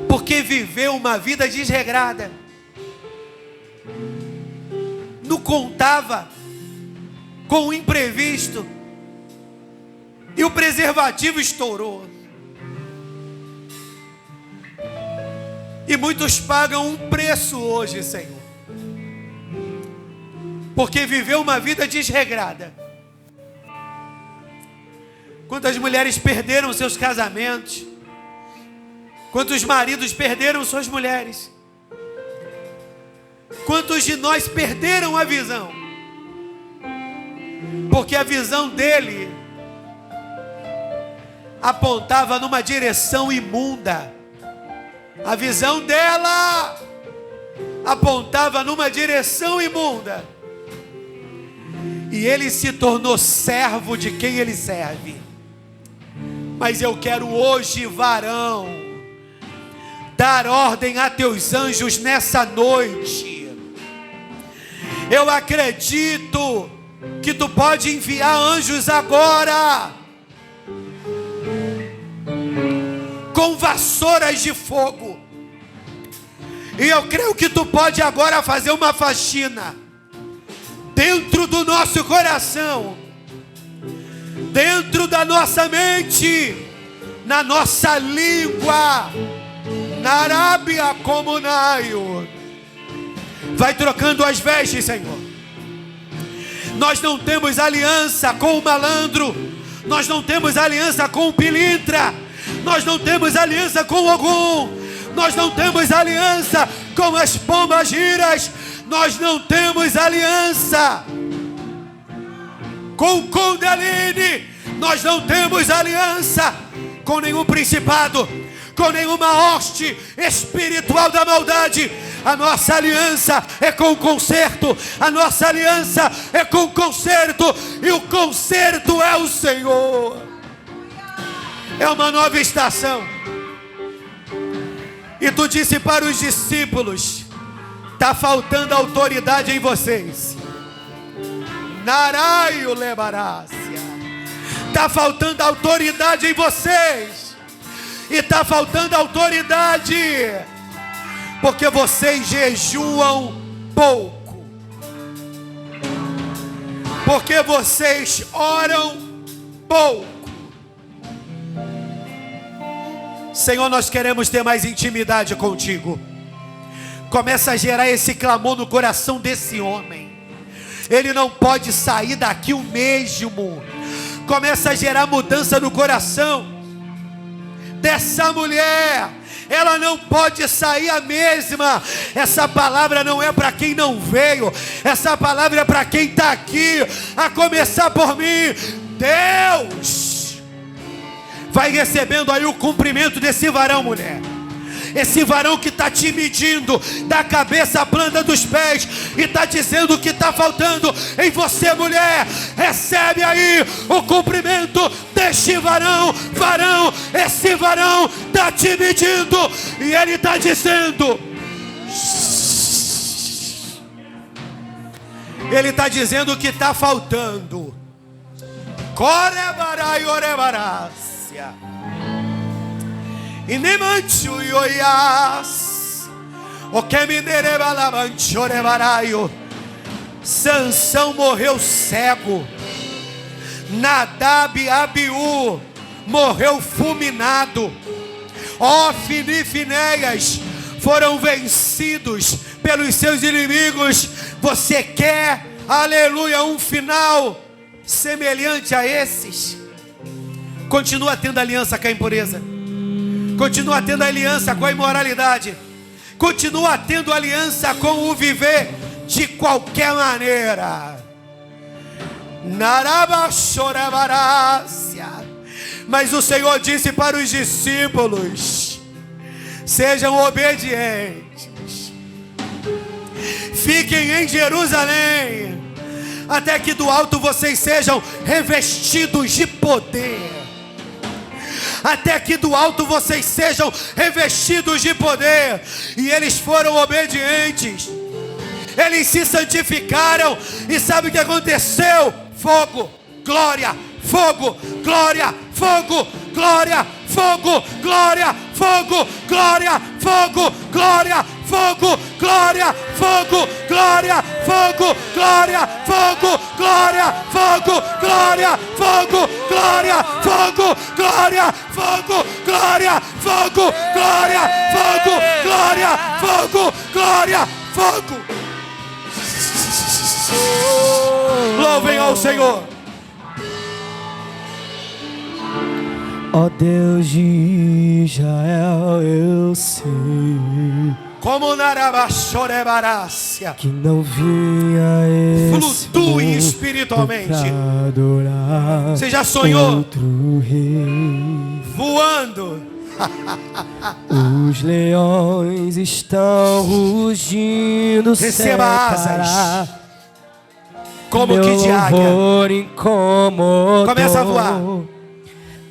Porque viveu uma vida desregrada. Não contava com o imprevisto. E o preservativo estourou. E muitos pagam um preço hoje, Senhor, porque viveu uma vida desregrada. Quantas mulheres perderam seus casamentos? Quantos maridos perderam suas mulheres? Quantos de nós perderam a visão? Porque a visão dele apontava numa direção imunda. A visão dela apontava numa direção imunda. E ele se tornou servo de quem ele serve. Mas eu quero hoje, varão, dar ordem a teus anjos nessa noite. Eu acredito que tu pode enviar anjos agora, com vassouras de fogo. E eu creio que tu pode agora fazer uma faxina dentro do nosso coração, dentro da nossa mente, na nossa língua, na Arábia como Naio. Vai trocando as vestes, Senhor. Nós não temos aliança com o malandro, nós não temos aliança com o pilintra, nós não temos aliança com o Ogum, nós não temos aliança com as pombagiras, nós não temos aliança com o Kundalini, nós não temos aliança com nenhum principado, com nenhuma hoste espiritual da maldade. A nossa aliança é com o conserto. A nossa aliança é com o conserto. E o conserto é o Senhor. É uma nova estação. E tu disse para os discípulos: está faltando autoridade em vocês. Naraio lebarácia. Está faltando autoridade em vocês. E está faltando autoridade porque vocês jejuam pouco. Porque vocês oram pouco. Senhor, nós queremos ter mais intimidade contigo. Começa a gerar esse clamor no coração desse homem. Ele não pode sair daqui o mesmo. Começa a gerar mudança no coração dessa mulher. Ela não pode sair a mesma. Essa palavra não é para quem não veio. Essa palavra é para quem está aqui. A começar por mim. Deus vai recebendo aí o cumprimento desse varão, mulher. Esse varão que está te medindo da cabeça à planta dos pés e está dizendo o que está faltando em você, mulher. Recebe aí o cumprimento deste varão. Esse varão está te medindo e ele está dizendo. Ele está dizendo o que está faltando. Corebarai orebaras. E nem mancho ioias. O que me derebalamancho orebaraio. Sansão morreu cego. Nadab e Abiú morreu fulminado. Ofni e Finéias foram vencidos pelos seus inimigos. Você quer, aleluia, um final semelhante a esses? Continua tendo aliança com a impureza. Continua tendo aliança com a imoralidade. Continua tendo aliança com o viver de qualquer maneira. Mas o Senhor disse para os discípulos: sejam obedientes. Fiquem em Jerusalém, até que do alto vocês sejam revestidos de poder. Até que do alto vocês sejam revestidos de poder. E eles foram obedientes. Eles se santificaram. E sabe o que aconteceu? Fogo, glória, fogo, glória, fogo, glória, fogo, glória, fogo, glória, fogo, glória, fogo, glória, fogo, glória, fogo, glória, fogo, glória, fogo, glória, fogo, glória, fogo, glória, fogo, glória, fogo, glória, fogo, glória, fogo, glória, fogo. Louvem ao Senhor. Ó Deus de Israel, eu sei como Narabachorebarácia que não vinha esse flutue espiritualmente. Adorar. Você já sonhou outro rei? Voando? Os leões estão rugindo. Receba asas como meu que de águia. Começa a voar.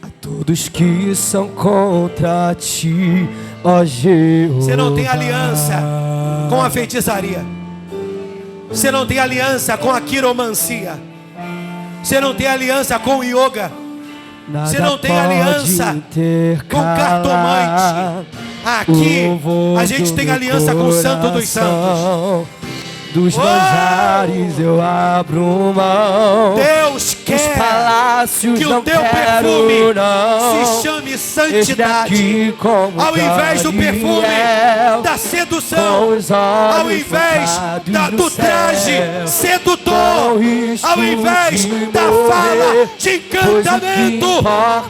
A todos que são contra ti, ó Jeová. Você não tem aliança com a feitiçaria. Você não tem aliança com a quiromancia. Você não tem aliança com o yoga. Você não tem aliança com cartomante. Aqui a gente tem aliança com o Santo dos Santos. Dos manjares eu abro mão. Deus quer palácios que o teu perfume se chame santidade, ao invés do perfume da sedução, ao invés do traje sedutor, ao invés da fala de encantamento.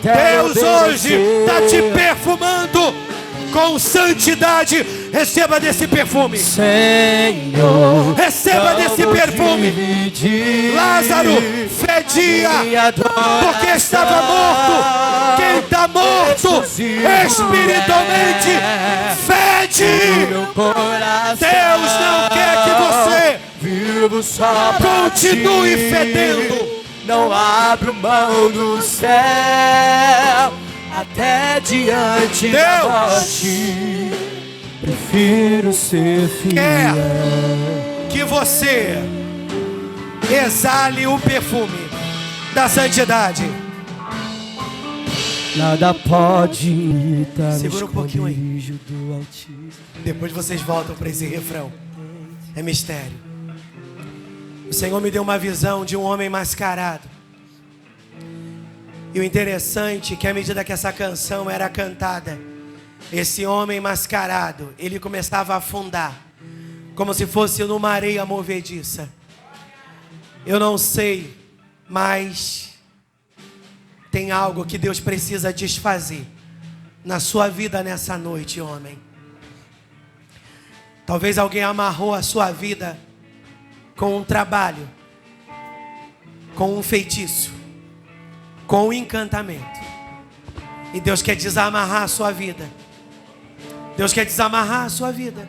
Deus hoje está te perfumando com santidade. Receba desse perfume. Senhor, Receba desse perfume. Lázaro fedia porque estava morto. Quem está morto espiritualmente fede. Deus não quer que você continue fedendo. Não abro mão do céu até diante da morte. Prefiro ser fiel. Quer que você exale o perfume da santidade. Nada pode imitar o Segura um pouquinho aí. esconderijo do Altíssimo. Depois vocês voltam para esse refrão. É mistério. O Senhor me deu uma visão de um homem mascarado. E o interessante é que à medida que essa canção era cantada, esse homem mascarado, ele começava a afundar, como se fosse numa areia movediça. Eu não sei, mas tem algo que Deus precisa desfazer na sua vida nessa noite, homem. Talvez alguém amarrou a sua vida com um trabalho, com um feitiço, com um encantamento. E Deus quer desamarrar a sua vida. Deus quer desamarrar a sua vida.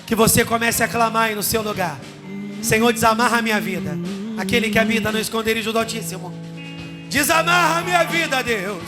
Que você comece a clamar aí no seu lugar: Senhor, desamarra a minha vida. Aquele que habita no esconderijo do Altíssimo, desamarra a minha vida, Deus.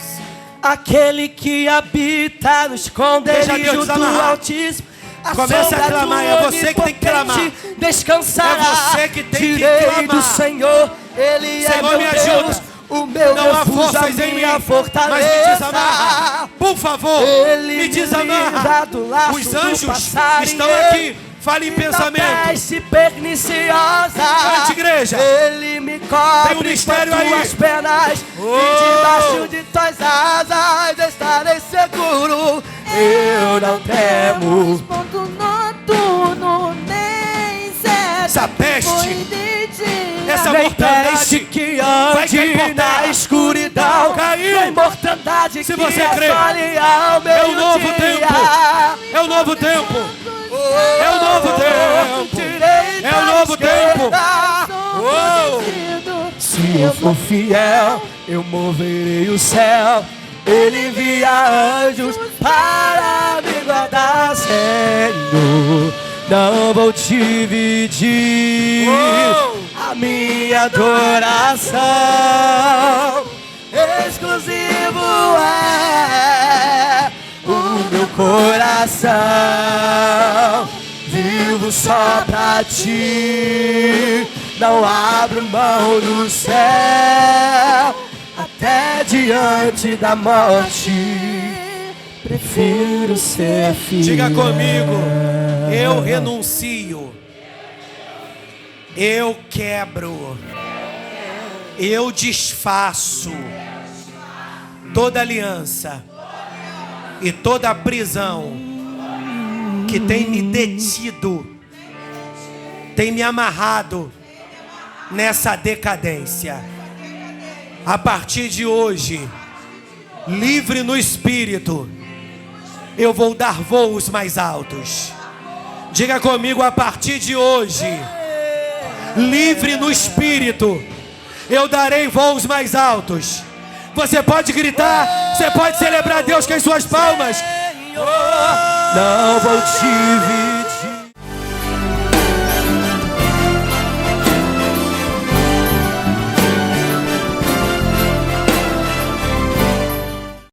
Aquele que habita no esconderijo do Altíssimo, começa a clamar, é você que tem que clamar. Descansará. É você que tem que Direi clamar. do Senhor, Ele Senhor, é meu me Deus, ajuda. o meu Não há refúgio, forças a em mim, minha fortaleza. mas me desamarra. Por favor, Ele me desamarra. livra do laço Os do anjos passarinho estão aqui. Fale em pensamento. Peste perniciosa, Cante, igreja. Ele me cobre Tem um mistério com aí. tuas penas. E debaixo de tuas asas estarei seguro. Eu não temo. Ponto noturno, nem certo. Essa peste, Foi de dia. essa Nem mortandade peste que vai ande cair por terra. na escuridão. Caiu. Nem mortandade Se que você crê, assole ao é o novo meio-dia. tempo. É o novo tempo. É o novo tempo. É o novo tempo. Uou. Se eu for fiel, eu moverei o céu. Ele envia anjos para me guardar, Senhor. Não vou dividir a minha adoração. Exclusivo é o meu coração. Vivo só pra ti. Não abro mão do céu até diante da morte. Prefiro ser fiel. Diga comigo: eu renuncio, eu quebro, eu desfaço toda aliança e toda prisão que tem me detido, tem me amarrado nessa decadência. A partir de hoje, livre no espírito, eu vou dar voos mais altos. Diga comigo: a partir de hoje, livre no espírito, eu darei voos mais altos. Você pode gritar, você pode celebrar Deus com as suas palmas. Não vou te